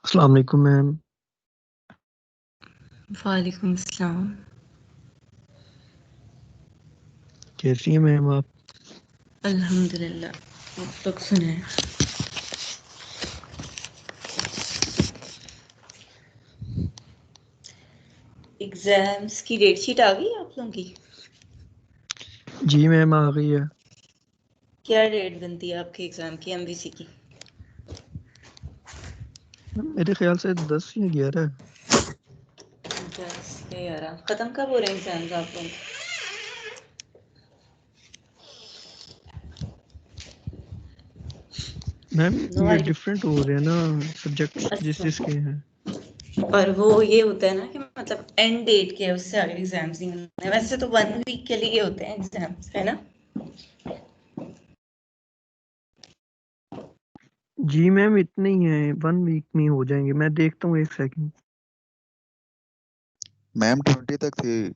अस्सलाम वालेकुम मैम। वालेकुम अस्सलाम। कैसी हैं मैम आप? अल्हम्दुलिल्लाह। आप लोग सुने? एग्जाम्स की डेट शीट आ गई आप लोगों की? जी मैम आ गई है। क्या डेट बनती है आपके एग्जाम की, एमवीसी की? मेरे ख्याल से 10 या 11। 10 या 11। खत्म कब हो रहे हैं एग्जाम्स आप लोगों के? मैम नो ये आईडिया। डिफरेंट हो रहे हैं ना सब्जेक्ट्स जिस अच्छा, जिसके हैं। और वो ये होता है ना कि मतलब एंड डेट के उससे आगे एग्जाम्स नहीं होते हैं। वैसे तो 1 वीक के लिए होते हैं एग्जाम्स, है ना? जी मैम इतने ही हैं, 1 वीक में हो जाएंगे। मैं देखता हूँ, एक सेकंड। मैम 20 तक थी।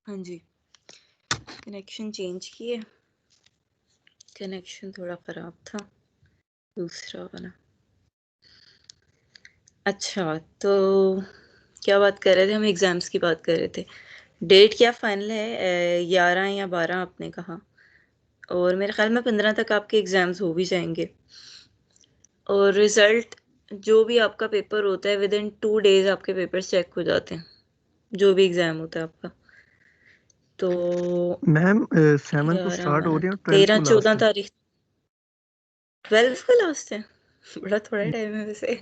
हाँ जी। कनेक्शन चेंज किए। कनेक्शन थोड़ा ख़राब था, दूसरा वाला। अच्छा, तो क्या बात कर रहे थे? हम एग्ज़ाम्स की बात कर रहे थे। डेट क्या फाइनल है? 11 या 12 आपने कहा, और मेरे ख्याल में 15 तक आपके एग्ज़ाम्स हो भी जाएंगे। और रिज़ल्ट, जो भी आपका पेपर होता है, विद इन 2 डेज़ आपके पेपर्स चेक हो जाते हैं, जो भी एग्ज़ाम होता है आपका। तो मैम 7 को 11 स्टार्ट हो 12 रहे हैं और 12 13 को 14 लास्ट है। तारीख 12 को लास्ट है। बड़ा थोड़ा टाइम है वैसे।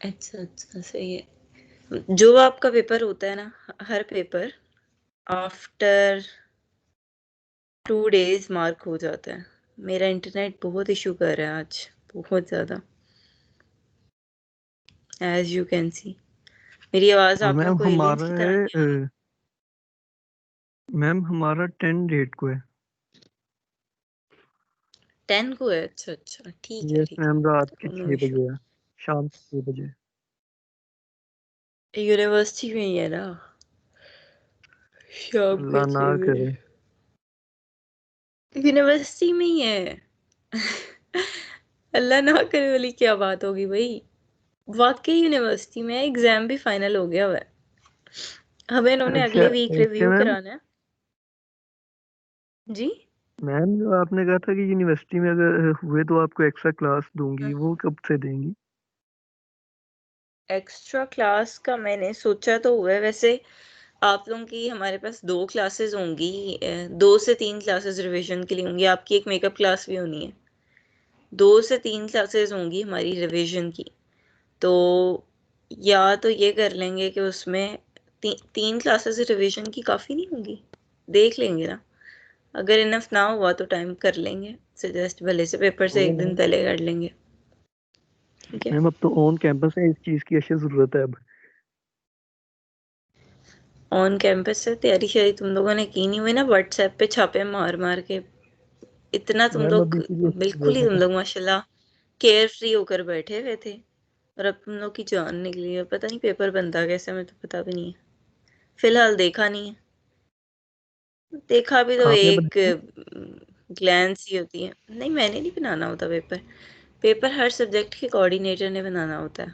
अच्छा अच्छा, सही है। जो आपका पेपर होता है ना, हर पेपर आफ्टर 2 डेज मार्क हो जाता है। मेरा इंटरनेट बहुत इशू कर रहा है आज, बहुत ज़्यादा, एज यू कैन सी। मेरी आवाज़ और आप लोगों मैम को एलियंस हमारा की तरह है नहीं आ रही? मैम हमारा 10 डेट को है। 10 को है? अच्छा अच्छा, ठीक है यस ठीक मैम, रात के है, नो 6 इशू। बजे है। शाम के 6 बजे। यूनिवर्सिटी में ही है ना, शाम के अल्लाह ना 6 बजे। करे। यूनिवर्सिटी में ही है। अल्लाह ना करे वाली क्या बात होगी भाई? वाकई यूनिवर्सिटी में एग्जाम भी फाइनल हो गया हुआ है। हमें इन्होंने अच्छा अगले वीक अच्छा रिव्यू मैम। कराना है जी। मैम जो आपने कहा था कि यूनिवर्सिटी में अगर हुए तो आपको एक्स्ट्रा क्लास दूंगी, वो कब से देंगी? एक्स्ट्रा क्लास का मैंने सोचा तो हुआ है वैसे। आप लोगों की, हमारे पास 2 क्लासेस होंगी, 2 से 3 क्लासेस रिवीजन के लिए होंगी। आपकी एक मेकअप क्लास भी होनी है। 2 से 3 क्लासेस होंगी हमारी रिवीजन की। तो या तो ये कर लेंगे कि उसमें 3 क्लासेस रिवीजन की काफ़ी नहीं होंगी, देख लेंगे ना। अगर इनफ ना हुआ तो टाइम कर लेंगे, सजेस्ट भले से पेपर से एक दिन पहले कर लेंगे, ठीक है? मैम अब तो ऑन कैंपस है, इस चीज की अशद जरूरत है अब। ऑन कैंपस से तैयारी शायद तुम लोगों ने की नहीं हुई ना, व्हाट्सएप पे छापे मार मार के। इतना तुम मैम लोग, अभी बिल्कुल ही सीरियस तुम है। लोग माशाल्लाह केयर फ्री होकर बैठे हुए थे, और अब तुम लोग की जान निकली है। पता नहीं पेपर बनता कैसे, हमें तो पता भी नहीं है। फिलहाल देखा नहीं है, देखा भी तो आपने एक बनाया? ग्लैंस ही होती है। नहीं, मैंने नहीं बनाना होता पेपर। पेपर हर सब्जेक्ट के कोऑर्डिनेटर ने बनाना होता है।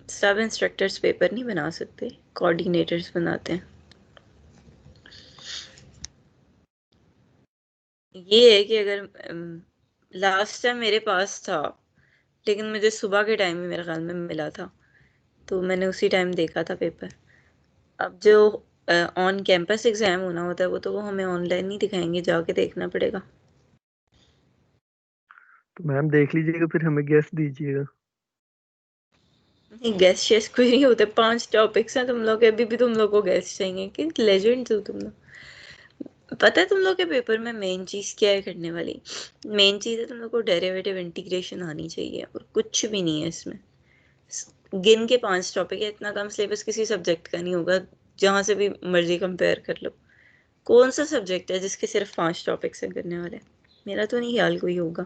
सब इंस्ट्रक्टर्स पेपर नहीं बना सकते, कोऑर्डिनेटर्स बनाते हैं। ये है कि अगर लास्ट टाइम मेरे पास था, लेकिन मुझे सुबह के टाइम ही मेरे ख्याल में मिला था, तो मैंने उसी टाइम देखा था पेपर। अब जो ऑन कैंपस एग्जाम होना होता है, वो तो वो हमें ऑनलाइन नहीं दिखाएंगे, जाके देखना पड़ेगा। तो मैम देख लीजिएगा, फिर हमें गेस्ट दीजिएगा। नहीं, गेस्ट शेस्ट कोई नहीं होते। 5 टॉपिक्स हैं तुम लोग के, अभी भी तुम लोग को गेस्ट चाहिए? कि लेजेंड्स हो तुम लोग। पता है तुम लोग के पेपर में मेन चीज़ क्या है करने वाली? मेन चीज़ है तुम लोग को डेरिवेटिव इंटीग्रेशन आनी चाहिए, और कुछ भी नहीं है इसमें। गिन के 5 टॉपिक है, इतना कम सिलेबस किसी सब्जेक्ट का नहीं होगा, जहाँ से भी मर्जी कंपेयर कर लो। कौन सा सब्जेक्ट है जिसके सिर्फ 5 टॉपिक्स हैं करने वाले? मेरा तो नहीं ख्याल कोई होगा।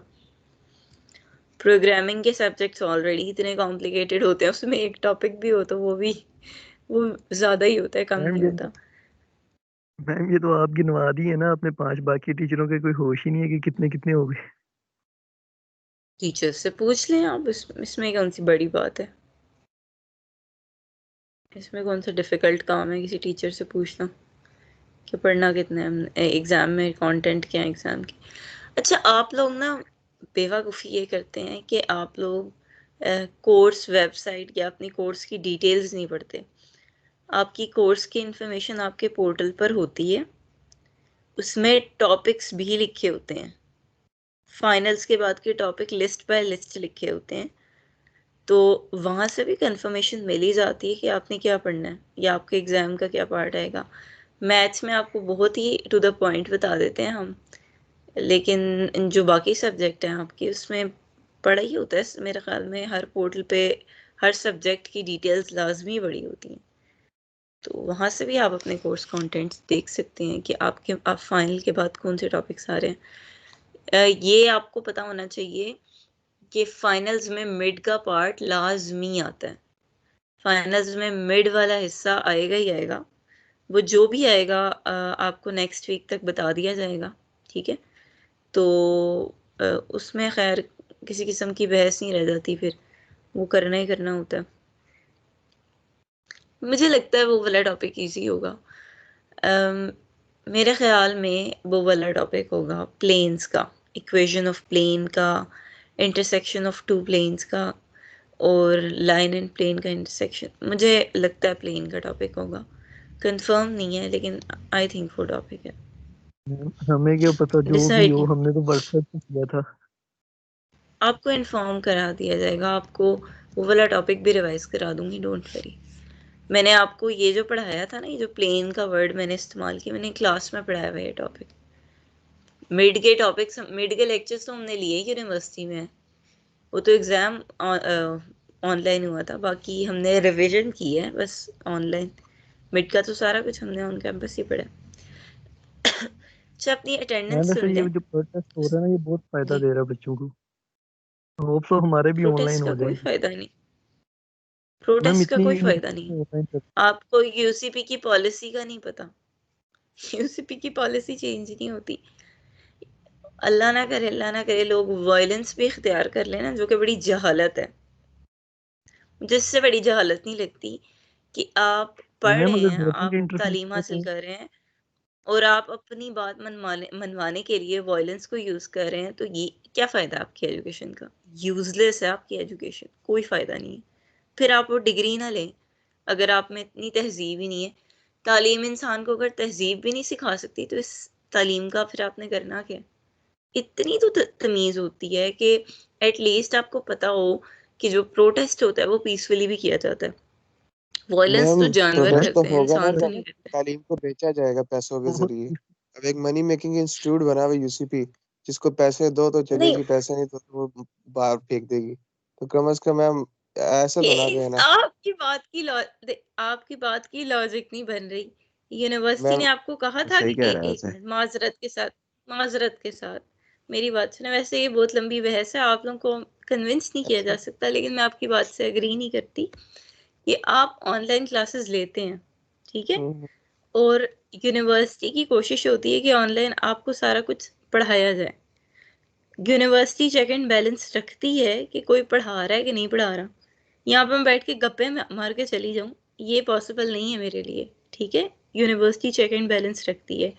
प्रोग्रामिंग के सब्जेक्ट्स ऑलरेडी इतने कॉम्प्लिकेटेड होते हैं, उसमें एक टॉपिक भी हो तो वो ज़्यादा ही होता है, कम मैम नहीं ये होता। मैम ये तो आप गिनवा दी है ना आपने 5, बाकी टीचरों के कोई होश ही नहीं है कि कितने कितने हो गए। टीचर से पूछ लें आप, इसमें कौन सी बड़ी बात है? इसमें कौन सा डिफ़िकल्ट काम है किसी टीचर से पूछना कि पढ़ना कितना है, एग्ज़ाम में कंटेंट क्या है एग्ज़ाम की। अच्छा, आप लोग ना बेवकूफ़ी ये करते हैं कि आप लोग कोर्स वेबसाइट या अपनी कोर्स की डिटेल्स नहीं पढ़ते। आपकी कोर्स की इन्फॉर्मेशन आपके पोर्टल पर होती है, उसमें टॉपिक्स भी लिखे होते हैं। फाइनल्स के बाद के टॉपिक लिस्ट बाय लिस्ट लिखे होते हैं, तो वहाँ से भी कंफर्मेशन मिल ही जाती है कि आपने क्या पढ़ना है या आपके एग्ज़ाम का क्या पार्ट आएगा। मैथ्स में आपको बहुत ही टू द पॉइंट बता देते हैं हम, लेकिन जो बाकी सब्जेक्ट हैं आपके, उसमें पढ़ा ही होता है मेरे ख्याल में। हर पोर्टल पे हर सब्जेक्ट की डिटेल्स लाजमी पड़ी होती हैं, तो वहाँ से भी आप अपने कोर्स कंटेंट्स देख सकते हैं कि आप फाइनल के बाद कौन से टॉपिक्स आ रहे हैं। ये आपको पता होना चाहिए कि फाइनल्स में मिड का पार्ट लाजमी आता है। फाइनल्स में मिड वाला हिस्सा आएगा ही आएगा, वो जो भी आएगा आपको नेक्स्ट वीक तक बता दिया जाएगा, ठीक है? तो उसमें खैर किसी किस्म की बहस नहीं रह जाती, फिर वो करना ही करना होता है। मुझे लगता है वो वाला टॉपिक ईजी होगा। मेरे ख्याल में वो वाला टॉपिक होगा प्लेन्स का, इक्वेशन ऑफ प्लेन का, इंटरसेक्शन ऑफ टू प्लेन्स का, और लाइन एंड प्लेन का इंटरसेक्शन। मुझे लगता है प्लेन का टॉपिक होगा, कंफर्म नहीं है लेकिन आई थिंक वो टॉपिक है। मैम, हमें क्या पता, जो भी डिसाइड हो, नहीं, हमने तो व्हाट्सएप पे किया था। आपको इन्फॉर्म करा दिया जाएगा, आपको वो वाला टॉपिक भी रिवाइज करा दूंगी, डोंट वरी। मैंने आपको ये जो पढ़ाया था ना, ये जो प्लेन का वर्ड मैंने इस्तेमाल किया, मैंने क्लास में पढ़ाया हुआ ये टॉपिक। मिड के लेक्चर्स तो हमने लिए यूनिवर्सिटी में, वो तो एग्ज़ाम ऑनलाइन हुआ था, बाकी हमने रिवीजन की है बस ऑनलाइन। मिड का तो सारा कुछ हमने ऑन कैंपस ही पढ़ा। अच्छा, अपनी मैम अटेंडेंस वैसे सुन ये लें। जो प्रोटेस्ट हो रहा है ना, ये बहुत फायदा जी, दे रहा है बच्चों को। होप सो हमारे भी ऑनलाइन प्रोटेस्ट का हो कोई जाएंगे। फ़ायदा नहीं, मैम प्रोटेस्ट का इतनी कोई फ़ायदा नहीं है। यूनिवर्सिटी ऑनलाइन कर। आपको यूसीपी की पॉलिसी का नहीं पता? यूसीपी की पॉलिसी चेंज नहीं होती। अल्लाह ना करे लोग वायलेंस भी इख्तियार कर लेना, जो कि बड़ी जहालत है। जिससे बड़ी जहालत नहीं लगती कि आप नहीं पढ़ मैम, रहे अगर हैं, धर्म आप के तालीम इंटरसेक्शन है हासिल तो। कर रहे हैं, और आप अपनी बात मनवाने के लिए वायलेंस को यूज़ कर रहे हैं, तो ये क्या फ़ायदा आपकी एजुकेशन का? यूज़लेस है आपकी एजुकेशन, कोई फ़ायदा नहीं है। फिर आप वो डिग्री ना लें, अगर आप में इतनी तहज़ीब ही नहीं है। तालीम इंसान को अगर तहज़ीब भी नहीं सिखा सकती, तो इस तालीम का फिर आपने करना क्या है? इतनी तो तमीज़ होती है कि एटलीस्ट आपको पता हो कि जो प्रोटेस्ट होता है वो पीसफुली भी किया जाता है। वायलेंस मैम तो जानवर प्रोटेस्ट तो करते हैं, होगा ना इंसान तो जब नहीं करते। तालीम को बेचा जाएगा पैसों के बहुत जरिए। अब एक मनी मेकिंग इंस्टीट्यूट बना हुआ यूसीपी, जिसको पैसे दो तो नहीं, चलेगी, पैसे नहीं तो वो बाहर फेंक देगी। तो कम से कम मैम ऐसा ये तो ना कहना। आपकी बात की लॉजिक नहीं बन रही। यूनिवर्सिटी ने मैम आपको कहा था सही कि कह रहा है एक वैसे। मिनट, माजरत के साथ मेरी बात सुने। वैसे ये बहुत लंबी बहस है, आप लोगों को कन्विंस नहीं किया जा सकता, लेकिन मैं आपकी बात से एग्री नहीं करती। कि आप ऑनलाइन क्लासेस लेते हैं, ठीक है, हम्म, और यूनिवर्सिटी की कोशिश होती है कि ऑनलाइन आपको सारा कुछ पढ़ाया जाए। यूनिवर्सिटी चेक एंड बैलेंस रखती है कि कोई पढ़ा रहा है कि नहीं पढ़ा रहा। यहाँ पे मैं बैठ के गप्पे मार के चली जाऊँ, ये पॉसिबल नहीं है मेरे लिए, ठीक है? यूनिवर्सिटी चेक एंड बैलेंस रखती है।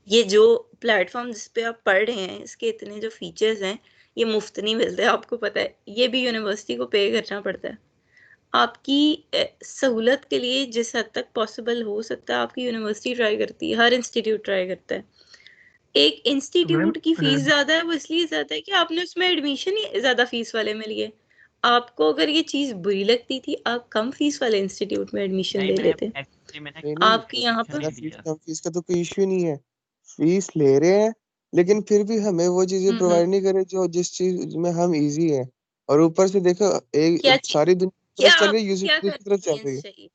ये जो प्लेटफॉर्म जिस पे आप पढ़ रहे हैं, इसके इतने जो फीचर्स हैं, ये मुफ्त नहीं मिलते, आपको पता है। ये भी यूनिवर्सिटी को पे करना पड़ता है। आपकी सहूलत के लिए जिस हद तक पॉसिबल हो सकता है, आपकी यूनिवर्सिटी ट्राई करती है, हर इंस्टीट्यूट ट्राई करता है। एक मैम इंस्टीट्यूट की फीस ज़्यादा है, वो इसलिए ज़्यादा है कि आपने उसमें एडमिशन ही ज़्यादा फीस वाले में लिए। आपको अगर ये चीज़ बुरी लगती थी, आप कम फीस वाले इंस्टीट्यूट में एडमिशन नहीं, ले मैंने लेते। एक्चुअली मैंने नहीं कम नहीं, आपके यहाँ एडमिशन पर ज्यादा नहीं फीस लिया। कम फीस का तो कोई इश्यू नहीं है। फीस ले रहे हैं, लेकिन फिर भी हमें वो चीजें हम्म, प्रोवाइड नहीं करे जो जिस चीज में हम इजी है। और ऊपर से देखो, क्या एक चीज, सारी दुनिया की क्या तरफ चल आप रही है, यूसी क्या की तरफ चल रही कन्वीनियंस है। चाहिए?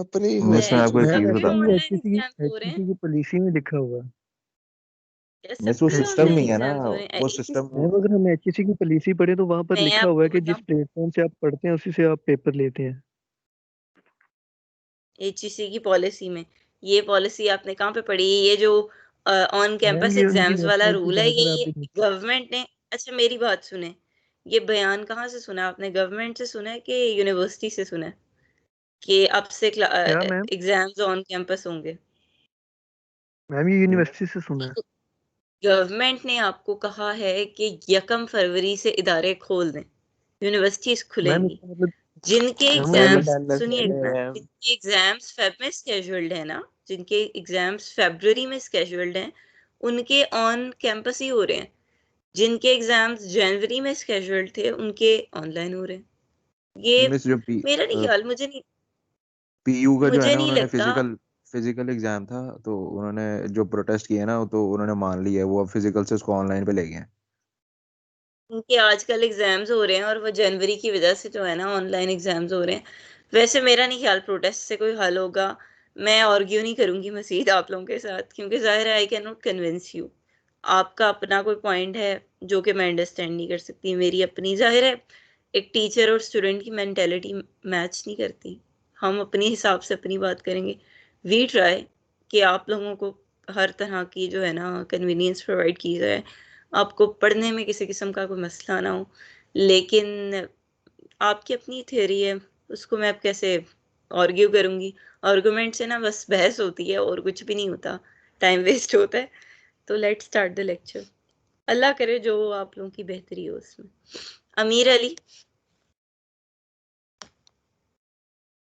अपनी मिस मैं आपको एक चीज मैम ऐसा बता, नहीं है, ऑनलाइन एग्जाम्स हो रहे एचपीसी हैं की पॉलिसी में लिखा हुआ है। या मिस वो सबके सिस्टम ऑनलाइन नहीं है ना, एग्जाम्स हो रहे हैं? वो सिस्टम मैम अगर हम एचईसी की पॉलिसी पढ़े तो वहां पर मैं लिखा हुआ है आपको कि जिस बताऊं, प्लेटफॉर्म से आप पढ़ते हैं उसी से आप पेपर लेते हैं। एचईसी की पॉलिसी में ये पॉलिसी आपने कहाँ पे पढ़ी है? ये जो ऑन मैम कैंपस ये उनकी एग्जाम्स वाला वेबसाइट पे रूल है, जाकर आप ये भी गवर्नमेंट ने, अच्छा मेरी बात सुने, ये बयान कहाँ से सुना आपने? गवर्नमेंट से सुना है कि यूनिवर्सिटी से सुना है कि अब से क्या मैम? एग्जाम्स ऑन कैंपस होंगे? मैम ये यूनिवर्सिटी से सुना है। गवर्नमेंट ने आपको कहा है कि 1 फरवरी से इदारे खोल दें, यूनिवर्सिटीज मैम खुलेंगी। इसका मतलब जिनके मैम वो एग्जाम्स, अटेंडेंस ले सुनिए, रहे हैं। जिनके एग्जाम्स फेब में स्केड्यूल्ड है ना, जिनके एग्जाम्स फरवरी में स्केड्यूल्ड हैं, उनके ऑन कैंपस ही हो रहे हैं। जिनके एग्जाम्स जनवरी में स्केड्यूल्ड थे, उनके ऑनलाइन हो रहे हैं। ये मिस जो मेरा नहीं ख्याल, पीयू का जो है मुझे ना, नहीं उन्होंने लगता फिजिकल एग्जाम था, तो उन्होंने जो प्रोटेस्ट किया ना, तो उन्होंने मान लिया है, वो अब फिजिकल से उसको ऑनलाइन पे ले गए हैं। उनके आजकल एग्जाम्स हो रहे हैं और वो जनवरी की वजह से जो है ना ऑनलाइन एग्जाम्स हो रहे हैं। वैसे मेरा नहीं ख्याल प्रोटेस्ट से कोई हल होगा। मैं आर्ग्यू नहीं करूंगी मजीद आप लोगों के साथ, क्योंकि जाहिर है I can not convince you. आपका अपना कोई पॉइंट है जो कि मैं अंडरस्टैंड नहीं कर सकती, मेरी अपनी, जाहिर है एक टीचर और स्टूडेंट की मेंटेलिटी मैच नहीं करती। हम अपने हिसाब से अपनी बात करेंगे। वी ट्राई कि आप लोगों को हर तरह की जो है ना कन्वीनियंस प्रोवाइड की जाए, आपको पढ़ने में किसी किस्म का कोई मसला ना हो। लेकिन आपकी अपनी थ्योरी है, उसको मैं अब कैसे आर्ग्यू करूंगी? आर्गुमेंट से ना बस बहस होती है और कुछ भी नहीं होता, टाइम वेस्ट होता है। तो let's start the lecture. Allah करे जो आप लोगों की बेहतरी हो उसमें। Amir Ali,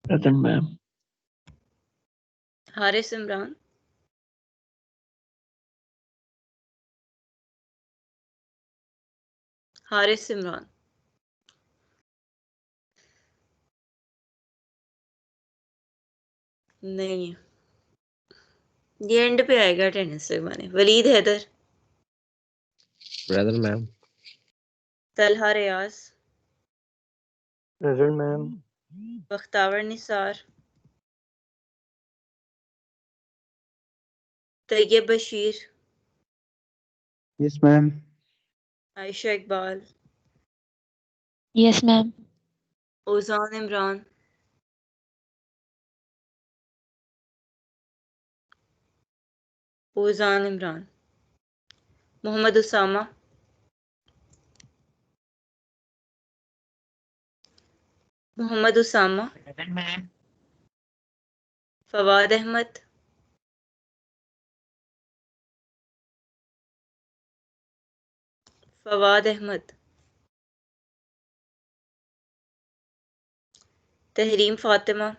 present ma'am. हारिस इमरान, हारिस इमरान, नहीं है, ये एंड पे आएगा अटेंडेंस लगवाने। Walid Haider, brother ma'am. Talha Riaz, present ma'am. Bakhtawar Nisar, Tayyab Bashir, yes ma'am. Ayesha Iqbal, yes ma'am. Ozan Imran, Ozan Imran, Mohammad Usama, Mohammad Usama, Fawad Ahmad, Fawad Ahmad, Tahreem Fatima,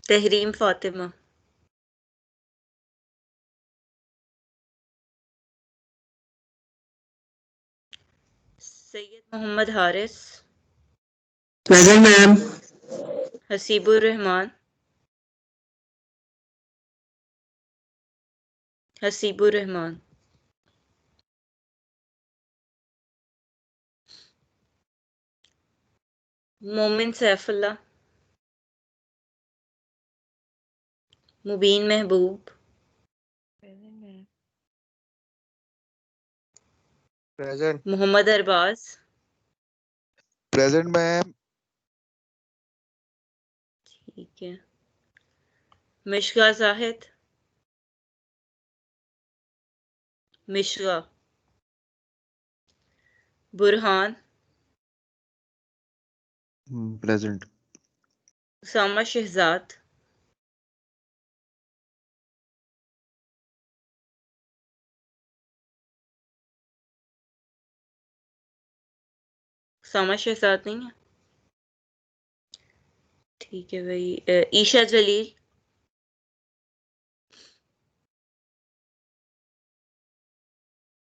Tahreem Fatima, Syed Mohammad Haris, present ma'am. Haseebur Rehman, Haseebur Rehman, Momin Saifullah, Mubeen Mehboob, present. Mohammad Arbaz, present ma'am. ठीक है, मिशगा जाहिद, मिशगा, बुरहान, प्रेजेंट। उसामा शहजाद, उसामा शहजाद नहीं है, ठीक है भाई। ईशा जलील,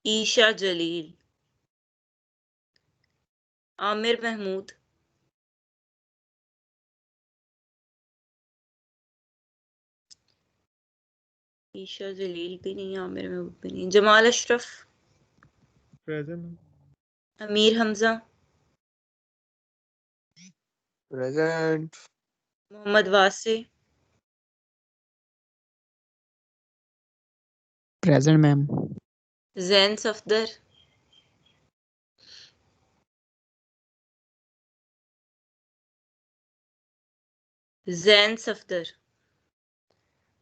ईशा जलील, आमिर महमूद, ईशा जलील भी नहीं, आमिर महमूद भी नहीं, Jamal Ashraf, present Amir Hamza, present Mohammad Wasay, present ma'am. Zain Safdar, Zain Safdar,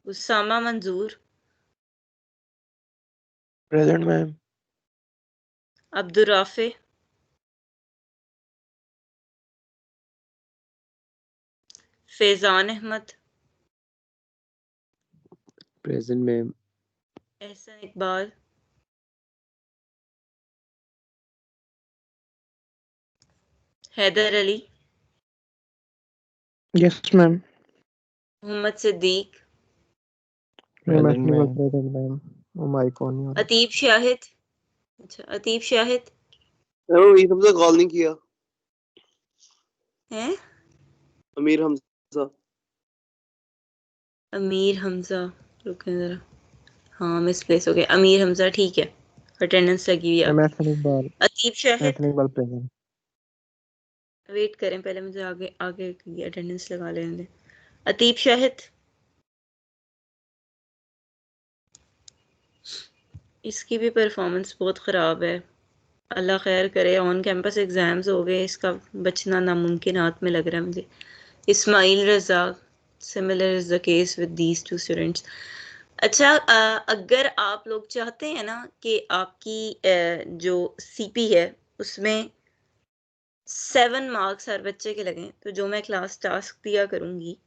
Usama Manzoor, present ma'am. Abdul Rafay, Faizan Ahmad, present ma'am. Ehsan Iqbal, Haider Ali, yes ma'am. Mohammad Siddique, ma'am present अपनी बात मैम प्रेजेंट मैम। वो माइक ऑन नहीं हो रहा। अतीब शाहिद, अच्छा अतीब शाहिद मैम ये सबसे कॉल नहीं किया। हैं, अमीर हमजा। अमीर हमजा, रुकें जरा, हाँ मिसप्लेस हो गया, अमीर हमजा ठीक है, अटेंडेंस लगी हुई है मैम आपकी। एहसन इकबाल। अतीब शाहिद, एहसन इकबाल प्रेजेंट। वेट करें पहले, मुझे आगे आगे की अटेंडेंस लगा लेने दें। अतीब शाहिद, इसकी भी परफॉर्मेंस बहुत ख़राब है, अल्लाह खैर करे, ऑन कैंपस एग्ज़ाम्स हो गए, इसका बचना नामुमकिनात में लग रहा है मुझे। Ismail Raza, similar is the case with these two students. अच्छा, अगर आप लोग चाहते हैं ना कि आपकी जो सीपी है उसमें 7 मार्क्स हर बच्चे के लगें, तो जो मैं क्लास टास्क दिया करूँगी,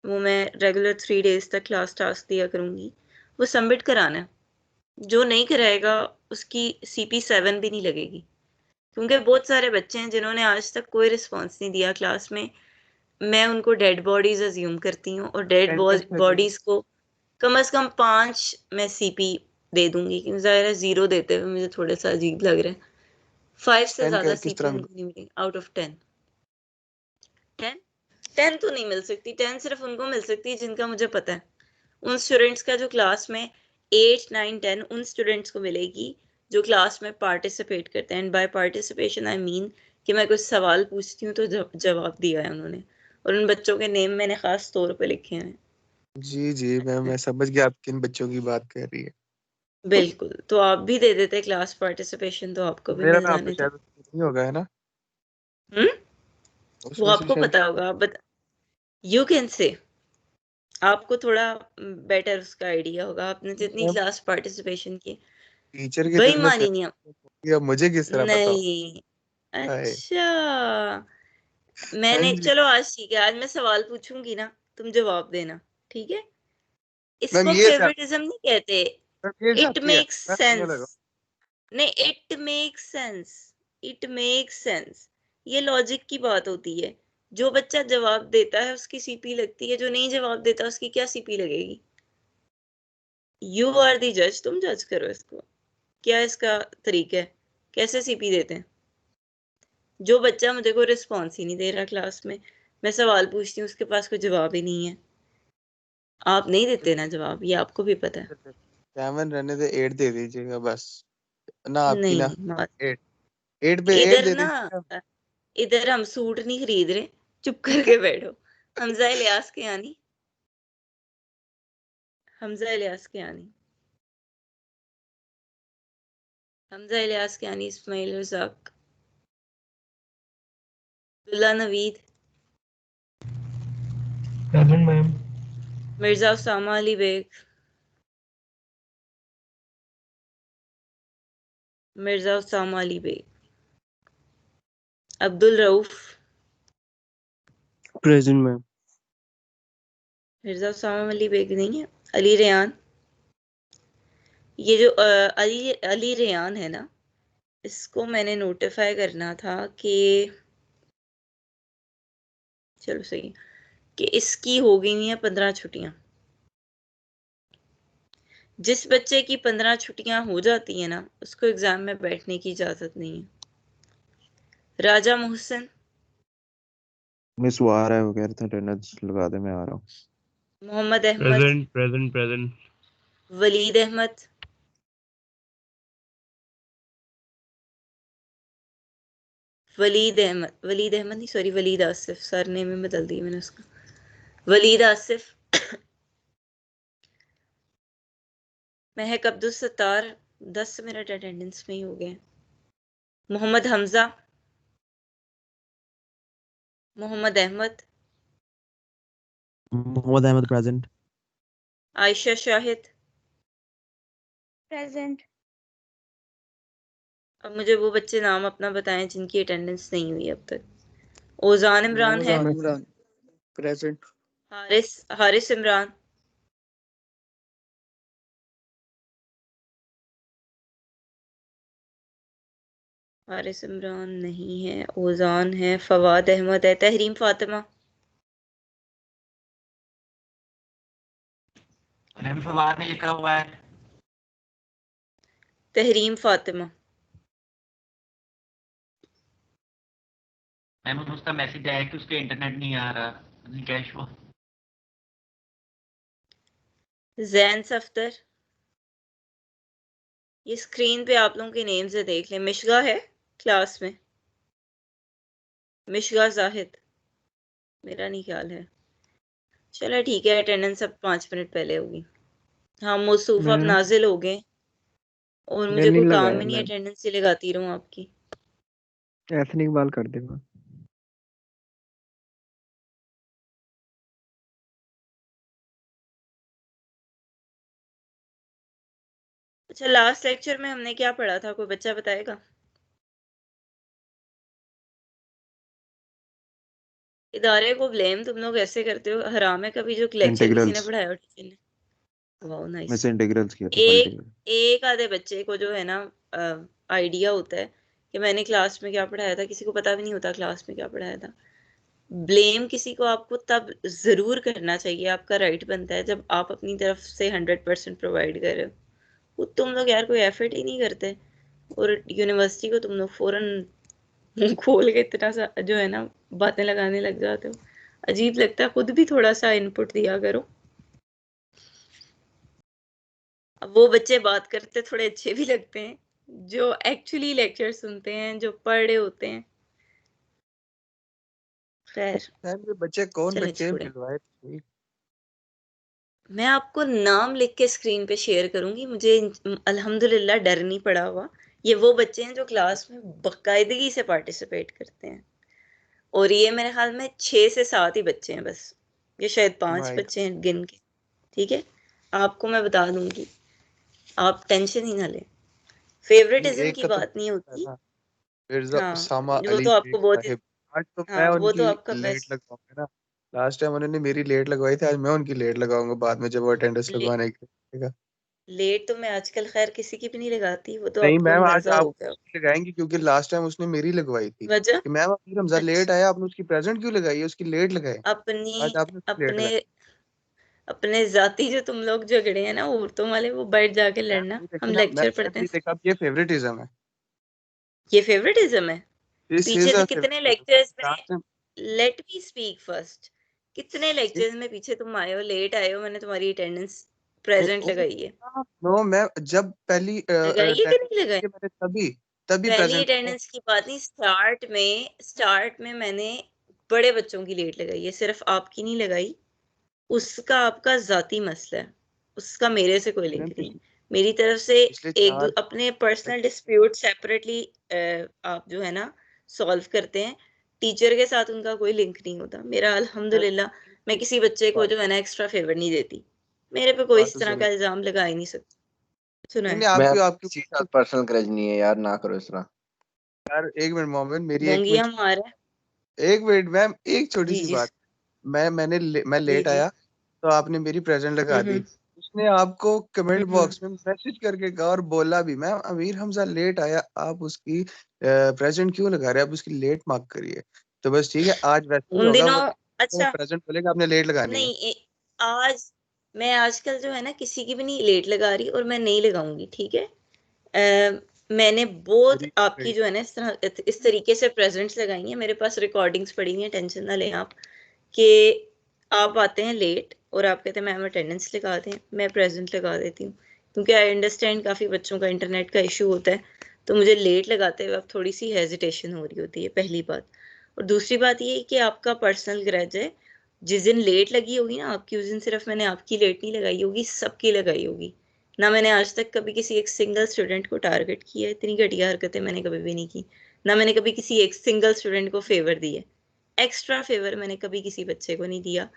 वो मैं रेगुलर 3 डेज तक क्लास टास्क दिया करूँगी, वो सबमिट कराना है। जो नहीं कराएगा उसकी सीपी 7 भी नहीं लगेगी, क्योंकि बहुत सारे बच्चे हैं जिन्होंने आज तक कोई रिस्पॉन्स नहीं दिया क्लास में। मैं उनको डेड बॉडीज अज्यूम करती हूँ, और डेड बॉडीज को कम से कम 5 मैं सीपी दे दूंगी, क्योंकि ज़ाहिर है 0 देते हुए मुझे थोड़ा सा अजीब लग रहा है। 5 से 10 ज़्यादा किस सीपी तरह उनको नहीं मिलेगी आउट ऑफ 10। 10 तो नहीं मिल सकती, 10 सिर्फ उनको मिल सकती है जिनका मुझे पता है। उन स्टूडेंट्स का जो क्लास में 8, 9, 10 उन स्टूडेंट्स को मिलेगी जो क्लास में पार्टिसिपेट करते हैं। And by participation I mean कि मैं कुछ सवाल पूछती हूँ तो जवाब दिया है उन्होंने, और उन बच्चों के नेम मैंने खास तौर पे लिखे हैं। जी जी मैम, मैं समझ गया आप किन बच्चों की बात कर रही है। बिल्कुल, तो आप भी दे देते क्लास पार्टिसिपेशन तो आपको भी मेरा मिल नाम तो जाने थे। शायद नहीं होगा, है ना? हम्म, वो उसमें से आपको शायद पता होगा, बट यू कैन से आपको थोड़ा बेटर उसका आइडिया होगा, आपने जितनी मैम क्लास पार्टिसिपेशन की। टीचर की तरफ बेईमानी नहीं या मुझे किस तरह पता हो? नहीं, हाय। अच्छा हाँ मैंने, जी चलो आज ठीक है, आज मैं सवाल पूछूंगी ना, तुम जवाब देना, ठीक है? मैम, इसको ये फेवरेटिज्म नहीं कहते, मैम ये इट जाती है, मेक्स मैं समझने सेंस। लगा। नहीं, it makes sense, it makes sense, ये लॉजिक की बात होती है। जो बच्चा जवाब देता है उसकी सीपी लगती है, जो नहीं जवाब देता उसकी क्या सीपी लगेगी? यू आर दी जज, तुम जज करो इसको, क्या इसका तरीका है, कैसे सीपी देते हैं? जो बच्चा मुझे कोई रिस्पॉन्स ही नहीं दे रहा क्लास में, मैं सवाल पूछती हूँ उसके पास कोई जवाब ही नहीं है, आप नहीं देते ना जवाब, ये आपको भी पता है। 7 रहने से 8 दे दीजिएगा बस। ना आपकी ना नहीं, 8, 8 पे 8 इधर दे ना, दीजिएगा। इधर हम सूट नहीं खरीद रहे, चुप करके बैठो। हमजा इलियास के यानी, हमजा इलियास के यानी, हमजा इलियास के यानी, Ismail Razzaq, Abdullah Naveed, present ma'am Mirza Usama Ali Baig, Mirza Usama Ali Baig, Abdul Rauf, present ma'am. Mirza Usama Ali Baig नहीं है, अली रेयान। ये जो अली रेयान है ना, इसको मैंने नोटिफाई करना था कि, चलो सही है, कि इसकी हो गई हैं 15 छुट्टियां। जिस बच्चे की 15 छुट्टियां हो जाती है ना, उसको एग्जाम में बैठने की इजाजत नहीं है। राजा मोहसिन, मिस वो आ रहा है, वो कह रहे थे अटेंडेंस लगा दे, मैं आ रहा हूँ। Mohammad Ahmad, present present present Waleed Ahmad, Waleed Ahmad नहीं, सॉरी, वलीद आसिफ, सरनेम में बदल दी मैंने उसका, वलीद आसिफ। महक अब्दुल सत्तार 10 मिनट अटेंडेंस में ही हो गए। मोहम्मद हमजा, मोहम्मद अहमद, मोहम्मद अहमद प्रेजेंट। आयशा शाहिद। प्रेजेंट। अब मुझे वो बच्चे नाम अपना बताएं जिनकी अटेंडेंस नहीं हुई अब तक। ओजान इमरान है, इमरान प्रेजेंट। हारिस इमरान, हारिस इमरान नहीं है, ओजान है, फवाद अहमद है, तहरीम फातिमा, मैम फवाद ने लिखा हुआ है। तहरीम फातिमा, मैम उसका मैसेज आया कि उसके इंटरनेट नहीं आ रहा, नहीं क्या इशू। जैन सफ्तर। ये स्क्रीन पे आप लोगों के नेम से देख लें। मिशगा है क्लास में, मिशगा जाहिद, मेरा नहीं ख्याल है। चलो ठीक है, अटेंडेंस अब 5 मिनट पहले होगी। हाँ, मौसूफ अब मैं नाजिल हो गए और मुझे नहीं कोई काम लगाया ही नहीं, मैं, अटेंडेंस ही लगाती रहूं आपकी। ऐसे नहीं इकबाल कर देगा। अच्छा, लास्ट लेक्चर में हमने क्या पढ़ा था, कोई बच्चा बताएगा? इदारे को ब्लेम तुम लोग ऐसे करते हो, हराम है। कभी जो लेक्चर किसी ने इंटीग्रल्स पढ़ाया हो टीचर ने, वाओ में नाइस। से इंटीग्रल्स किया था एक पॉलिटिकल। एक आधे बच्चे को जो है ना आइडिया होता है कि मैंने क्लास में क्या पढ़ाया था, किसी को पता भी नहीं होता क्लास में क्या पढ़ाया था। ब्लेम किसी को आपको तब जरूर करना चाहिए, आपका राइट बनता है, जब आप अपनी तरफ से 100% प्रोवाइड कर रहे हो। वो तुम लोग यार कोई एफर्ट ही नहीं करते और यूनिवर्सिटी को तुम लोग फौरन मुंह खोल के इतना सा जो है ना बातें लगाने लग जाते हो। अजीब लगता है, खुद भी थोड़ा सा इनपुट दिया करो। अब वो बच्चे बात करते थोड़े अच्छे भी लगते हैं जो एक्चुअली लेक्चर सुनते हैं, जो पढ़ रहे होते हैं। खैर, मैम ये बच्चे कौन चलें बच्चे छोड़ें। बुलवाए थे? मैं आपको नाम लिख के स्क्रीन पे शेयर करूंगी। मुझे अल्हम्दुलिल्लाह डर नहीं पड़ा हुआ। ये वो बच्चे हैं जो क्लास में बाकायदगी से पार्टिसिपेट करते हैं और ये मेरे ख्याल में 6 से 7 ही बच्चे हैं बस, ये शायद 5 माय बच्चे हैं गिन के। ठीक है, आपको मैं बता दूंगी, आप टेंशन ही ना लें। नहीं, फेवरेटिज्म एक की का तो बात नहीं पता होती। था, मिर्जा हाँ, उसामा वो अली तो शेख आपको बहुत ही, साहिब। आज तो मैं हाँ वो उनकी तो आपका लेट बेस्ट। लगवाऊंगा ना। लास्ट टाइम उन्होंने मेरी लेट लगवाई थी, आज मैं उनकी लेट लगाऊंगा बाद में जब वो अटेंडेंस ले, लगवाने के लिए। लेट तो मैं आजकल खैर किसी की भी नहीं लगाती, वो तो नहीं आपको मैम, आज अंदाजा आप हो गया। उसकी लगाएंगी क्योंकि लास्ट टाइम उसने मेरी लगवाई थी वजह कि मैम अमीर हमजा लेट अच्छा, आया, आपने उसकी प्रेजेंट क्यों लगाई है, उसकी लेट लगाए। अपनी आज आपने उसकी लेट अपने लगाई। अपने जाती जो तुम लोग झगड़े हैं ना औरतों वाले, वो बैठ जाके मैम लड़ना। ये हम देखिए ना, लेक्चर पढ़ते ये हैं। देखा, अब ये फेवरेटिज्म है। ये फेवरेटिज्म है। दिस पीछे इज से अ कितने फेवरेटिज्म। लेक्चर्स में, last time let me speak first, कितने लेक्चर्स में पीछे तुम आए हो, लेट आए हो, मैंने तुम्हारी अटेंडेंस प्रेजेंट लगाई है। नो मैम, जब पहली लगाई है कि नहीं लगाई? मैंने तभी तभी पहली प्रेजेंट लगाया। अटेंडेंस की बात नहीं, स्टार्ट में मैंने बड़े बच्चों की लेट लगाई है, सिर्फ आपकी नहीं लगाई। उसका आपका जाती मसला है, उसका मेरे से कोई लिंक मैम नहीं है। पिछले मेरी तरफ से पिछले एक 4 अपने पर्सनल डिस्प्यूट सेपरेटली आप जो है ना सॉल्व करते हैं। टीचर के साथ उनका कोई लिंक नहीं होता। मेरा अल्हम्दुलिल्लाह, मैं किसी बच्चे को जो है ना एक्स्ट्रा फेवर नहीं देती। मेरे पे कोई बात इस तो तरह सुनिए। का इल्जाम लगा ही नहीं सकता। नहीं सुनाए नहीं, मैं आपकी आपकी किसी के साथ पर्सनल ग्रज नहीं है यार, ना करो इस तरह। यार एक मिनट मोहम्मद, मेरी एक मोंगिया मिनट, मार है। एक मिनट मैम, एक छोटी जी सी जी बात। मैं जी लेट जी। आया तो आपने मेरी प्रेजेंट लगा दी। हम्म उसने आपको कमेंट हम्म। बॉक्स में मैसेज करके कहा और बोला भी, मैम अमीर हमजा लेट आया, आप उसकी प्रेजेंट क्यों लगा रहे हैं, आप उसकी लेट मार्क करिए। तो बस ठीक है, आज वैसे ही उन होगा, दिनों, वो अच्छा प्रेजेंट बोलेगा आपने लेट लगानी है। नहीं आज मैं आजकल जो है ना किसी की भी नहीं लेट लगा रही और मैं नहीं लगाऊंगी। ठीक है, मैंने बहुत मेरी आपकी मेरी जो है ना इस तरीके से प्रेजेंट्स लगाई हैं। मेरे पास रिकॉर्डिंग्स पड़ी हैं, टेंशन ना लें आप, कि आप आते हैं लेट और आप कहते हैं मैम अटेंडेंस लगा दें, मैं प्रेजेंट लगा देती हूँ। क्योंकि आई अंडरस्टैंड काफ़ी बच्चों का इंटरनेट का इशू होता है, तो मुझे लेट लगाते हुए अब थोड़ी सी हेजिटेशन हो रही होती है, पहली बात। और दूसरी बात ये है कि आपका पर्सनल ग्रज है, जिस दिन लेट लगी होगी ना आपकी, उस दिन सिर्फ मैंने आपकी लेट नहीं लगाई होगी, सबकी लगाई होगी। ना मैंने आज तक कभी किसी एक सिंगल स्टूडेंट को टारगेट किया है, इतनी घटिया हरकतें मैंने कभी भी नहीं की। ना मैंने कभी किसी एक सिंगल स्टूडेंट को फेवर दिया, एक्स्ट्रा फेवर मैंने कभी किसी बच्चे को नहीं दिया।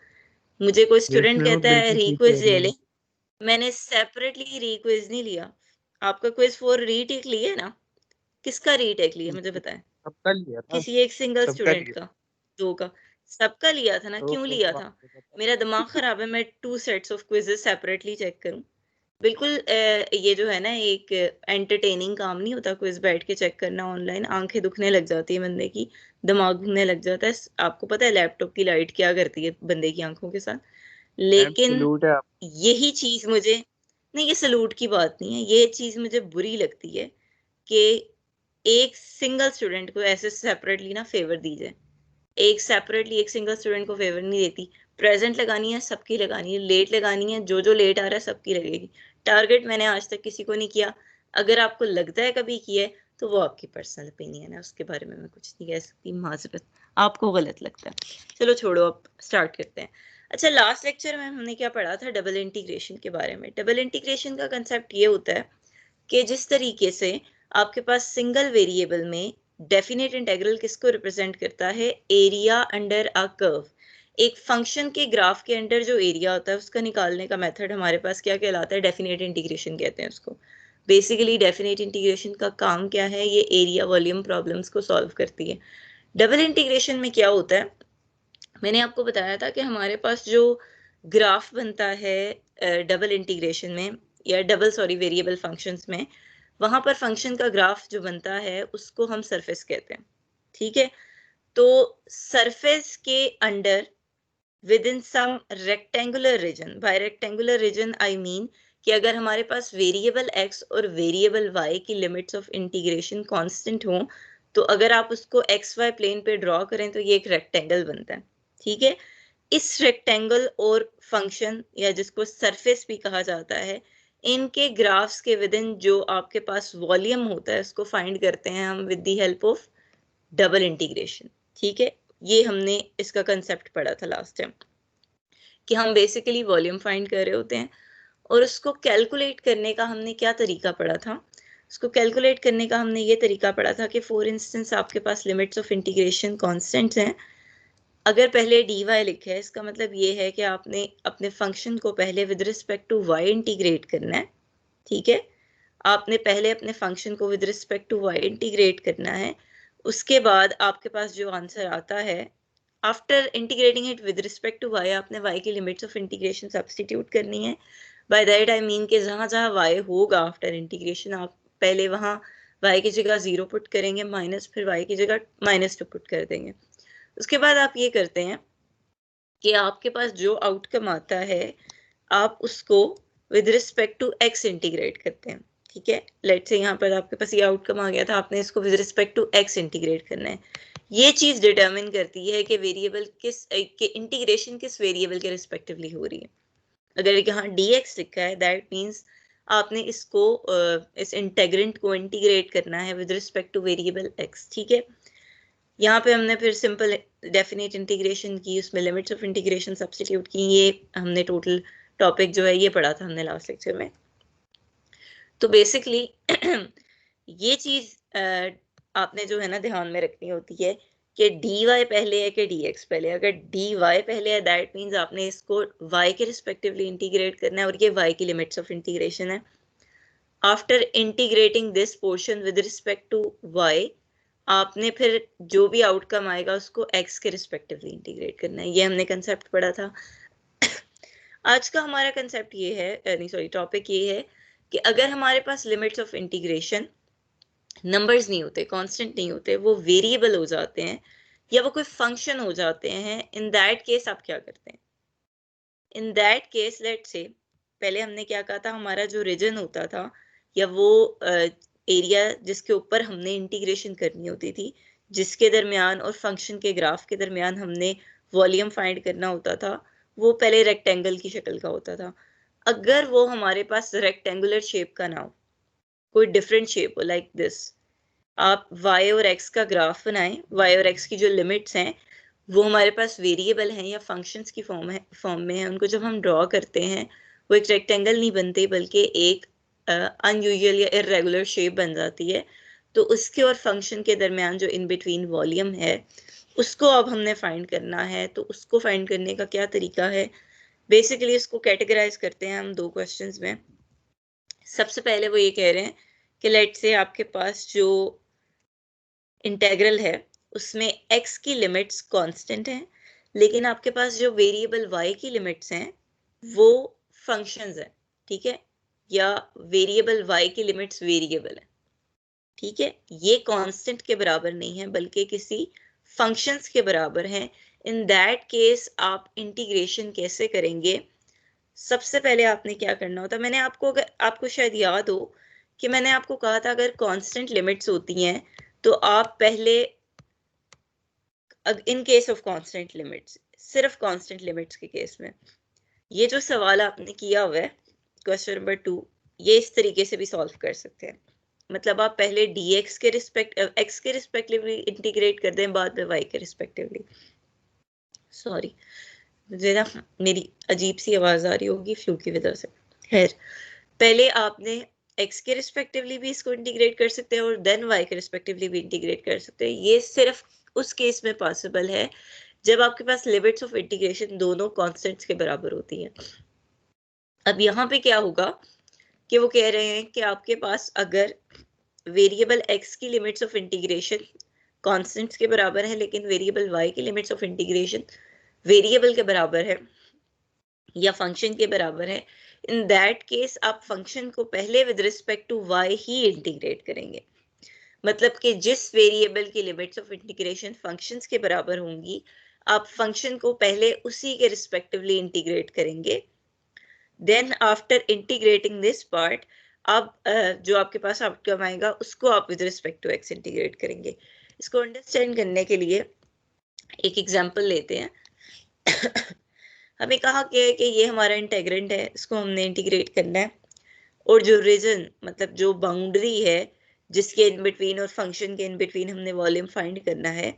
मुझे कोई यस स्टूडेंट मैम, आप कहता है बिल्कुल ठीक रीक्विज कह रही ले ले, हैं। मैंने सेपरेटली रीक्विज नहीं लिया। आपका क्विज फॉर रीटेक लिया है ना, किसका रीटेक लिया मुझे बताएं? सबका लिया था, किसी एक सिंगल सबका स्टूडेंट लिया। का, दो का? सबका लिया था ना, तो क्यों लिया था? आपको पता मेरा दिमाग खराब है, मैं 2 sets of quizzes separately check करूं? बिल्कुल ये जो है ना एक एंटरटेनिंग काम नहीं होता क्विज बैठ के चेक करना ऑनलाइन, आंखें दुखने लग जाती है बंदे की, दिमाग घूमने लग जाता है। आपको पता है लैपटॉप की लाइट क्या करती है बंदे की आंखों के साथ? मैम, लेकिन सलूट है आप। यही चीज मुझे, नहीं ये सलूट की बात नहीं है, ये चीज मुझे बुरी लगती है कि एक सिंगल स्टूडेंट को ऐसे सेपरेटली ना फेवर दी जाए। एक सेपरेटली एक सिंगल स्टूडेंट को फेवर नहीं देती। प्रेजेंट लगानी है सबकी लगानी है, लेट लगानी है, जो जो लेट आ रहा है सबकी लगेगी। टारगेट मैंने आज तक किसी को नहीं किया। अगर आपको लगता है कभी किया है तो वो आपकी पर्सनल ओपिनियन है, उसके बारे में मैं कुछ नहीं कह सकती, माजरत। आपको गलत लगता है, चलो छोड़ो, अब स्टार्ट करते हैं। अच्छा, लास्ट लेक्चर में हमने क्या पढ़ा था? डबल इंटीग्रेशन के बारे में। डबल इंटीग्रेशन का कंसेप्ट ये होता है कि जिस तरीके से आपके पास सिंगल वेरिएबल में डेफिनेट इंटीग्रल किसको रिप्रेजेंट करता है? Area under a curve. एक फंक्शन के ग्राफ के अंडर जो एरिया होता है उसका निकालने का मेथड हमारे पास क्या कहलाता है? डेफिनेट इंटीग्रेशन कहते हैं उसको। बेसिकली डेफिनेट इंटीग्रेशन का काम क्या है? ये एरिया वॉल्यूम प्रॉब्लम्स को सॉल्व करती है। डबल इंटीग्रेशन में क्या होता है? मैंने आपको बताया था कि हमारे पास जो ग्राफ बनता है डबल इंटीग्रेशन में, या डबल सॉरी वेरिएबल फंक्शंस में, वहां पर फंक्शन का ग्राफ जो बनता है उसको हम सरफेस कहते हैं, ठीक है? तो सरफेस के under within some rectangular region, by rectangular region I mean कि अगर हमारे पास वेरिएबल x और वेरिएबल y की लिमिट्स ऑफ इंटीग्रेशन कांस्टेंट हो, तो अगर आप उसको एक्स वाई प्लेन पे ड्रॉ करें तो ये एक रेक्टेंगल बनता है, ठीक है? इस रेक्टेंगल और फंक्शन, या जिसको सरफेस भी कहा जाता है, इनके ग्राफ्स के विद इन जो आपके पास वॉल्यूम होता है उसको फाइंड करते हैं हम with the help of double integration, ठीक है? ये हमने इसका कंसेप्ट पढ़ा था लास्ट टाइम कि हम बेसिकली वॉल्यूम फाइंड कर रहे होते हैं, और उसको कैलकुलेट करने का हमने क्या तरीका पढ़ा था? उसको कैलकुलेट करने का हमने ये तरीका पढ़ा था कि फॉर इंस्टेंस आपके पास लिमिट्स ऑफ इंटीग्रेशन कांस्टेंट्स हैं। अगर पहले dy लिखा है, इसका मतलब ये है कि आपने अपने फंक्शन को पहले with respect to y integrate करना है, ठीक है? आपने पहले अपने फंक्शन को with respect to y integrate करना है। उसके बाद आपके पास जो आंसर आता है, after integrating it with respect to y, आपने y की लिमिट्स ऑफ इंटीग्रेशन सब्स्टिट्यूट करनी है। बाय दैट आई मीन कि जहां जहां y होगा आफ्टर इंटीग्रेशन, आप पहले वहां y की जगह 0 पुट करेंगे, माइनस, फिर y की जगह -2 पुट कर देंगे। उसके बाद आप ये करते हैं कि आपके पास जो आउटकम आता है आप उसको with respect to x integrate करते हैं, ठीक है? लेट्स से यहाँ पर आपके पास ये आउटकम आ गया था, आपने इसको with respect to x integrate करना है। ये चीज डिटरमिन करती है कि वेरिएबल किस के इंटीग्रेशन किस वेरिएबल के रिस्पेक्टिवली हो रही है। अगर यहाँ dx लिखा है, दैट मीन्स आपने इसको इस इंटेग्रेंट को इंटीग्रेट करना है with respect to variable x, ठीक है? यहाँ पे हमने फिर सिंपल डेफिनेट इंटीग्रेशन की, उसमें लिमिट्स ऑफ इंटीग्रेशन सब्स्टिट्यूट की। ये हमने टोटल टॉपिक जो है ये पढ़ा था हमने लास्ट लेक्चर में। तो बेसिकली ये चीज आपने जो है ना ध्यान में रखनी होती है कि dy पहले है कि dx पहले। अगर dy पहले है, दैट मीन्स आपने इसको y के रिस्पेक्टिवली इंटीग्रेट करना है, और ये y की लिमिट्स ऑफ इंटीग्रेशन है। After integrating this portion with respect to y, आपने फिर जो भी आउटकम आएगा उसको x के रिस्पेक्टिवली इंटीग्रेट करना है। ये हमने कंसेप्ट पढ़ा था। आज का हमारा कंसेप्ट ये है, नहीं सॉरी, टॉपिक ये है कि अगर हमारे पास लिमिट्स ऑफ इंटीग्रेशन नंबर्स नहीं होते, कांस्टेंट नहीं होते, वो वेरिएबल हो जाते हैं या वो कोई फंक्शन हो जाते हैं, इन दैट केस आप क्या करते हैं? इन दैट केस लेट्स से, पहले हमने क्या कहा था, हमारा जो रीजन होता था या वो एरिया जिसके ऊपर हमने इंटीग्रेशन करनी होती थी, जिसके दरमियान और फंक्शन के ग्राफ के दरमियान हमने वॉल्यूम फाइंड करना होता था, वो पहले रेक्टेंगल की शक्ल का होता था। अगर वो हमारे पास रेक्टेंगुलर शेप का ना हो, कोई डिफरेंट शेप हो लाइक दिस, आप y और x का ग्राफ बनाएं, y और x की जो लिमिट्स हैं वो हमारे पास वेरिएबल हैं या फंक्शंस की फॉर्म में है, उनको जब हम ड्रॉ करते हैं वो एक रेक्टेंगल नहीं बनते बल्कि एक अनयूजुअल या इरेगुलर शेप बन जाती है। तो उसके और फंक्शन के दरमियान जो इन बिटवीन वॉल्यूम है उसको अब हमने फाइंड करना है। तो उसको फाइंड करने का क्या तरीका है, बेसिकली इसको कैटेगराइज करते हैं हम दो क्वेश्चंस में। सबसे पहले वो ये कह रहे हैं कि लेट से आपके पास जो इंटेग्रल है उसमें x की लिमिट्स कांस्टेंट हैं, लेकिन आपके पास जो वेरिएबल y की लिमिट्स हैं वो फंक्शंस हैं, ठीक है, या वेरिएबल y की लिमिट्स वेरिएबल है, ठीक है। ये कांस्टेंट के बराबर नहीं है बल्कि किसी फंक्शंस के बराबर हैं। इन दैट केस आप इंटीग्रेशन कैसे करेंगे, सबसे पहले आपने क्या करना होता है, मैंने आपको शायद याद हो कि मैंने आपको कहा था अगर कांस्टेंट लिमिट्स होती हैं तो आप पहले इन केस ऑफ कांस्टेंट लिमिट्स, सिर्फ कांस्टेंट लिमिट्स के केस में, ये जो सवाल आपने किया हुआ है क्वेश्चन नंबर 2, ये इस तरीके से भी सॉल्व कर सकते हैं। मतलब आप पहले dx के x के रिस्पेक्टिवली इंटीग्रेट कर दें, बाद में y के रिस्पेक्टिवली। सॉरी, मुझे ना मेरी अजीब सी आवाज आ रही होगी फ्लू की वजह से। खैर, पहले आपने x के रिस्पेक्टिवली भी इसको इंटीग्रेट कर सकते हैं और देन y के रिस्पेक्टिवली भी इंटीग्रेट कर सकते हैं। ये सिर्फ उस केस में पॉसिबल है जब आपके पास लिमिट्स ऑफ इंटीग्रेशन दोनों कांस्टेंट्स के बराबर होती हैं। अब यहाँ पे क्या होगा कि वो कह रहे हैं कि आपके पास अगर वेरिएबल x की लिमिट्स ऑफ इंटीग्रेशन कांस्टेंट्स के बराबर है लेकिन वेरिएबल y की लिमिट्स ऑफ इंटीग्रेशन वेरिएबल के बराबर है या फंक्शन के बराबर है, इन दैट केस आप फंक्शन को पहले विद रिस्पेक्ट टू y ही इंटीग्रेट करेंगे। मतलब कि जिस वेरिएबल की लिमिट्स ऑफ इंटीग्रेशन फंक्शंस के बराबर होंगी आप फंक्शन को पहले उसी के रिस्पेक्टिवली इंटीग्रेट करेंगे। Then after integrating this part, अब जो आपके पास आउटकम आएगा उसको आप with respect to x integrate करेंगे। इसको अंडरस्टैंड करने के लिए एक एग्जांपल लेते हैं। हमें कहा गया है कि ये हमारा इंटेग्रेंड है, इसको हमने इंटीग्रेट करना है और जो रीजन मतलब जो बाउंड्री है जिसके इन बिटवीन और फंक्शन के इन बिटवीन हमने वॉल्यूम फाइंड करना है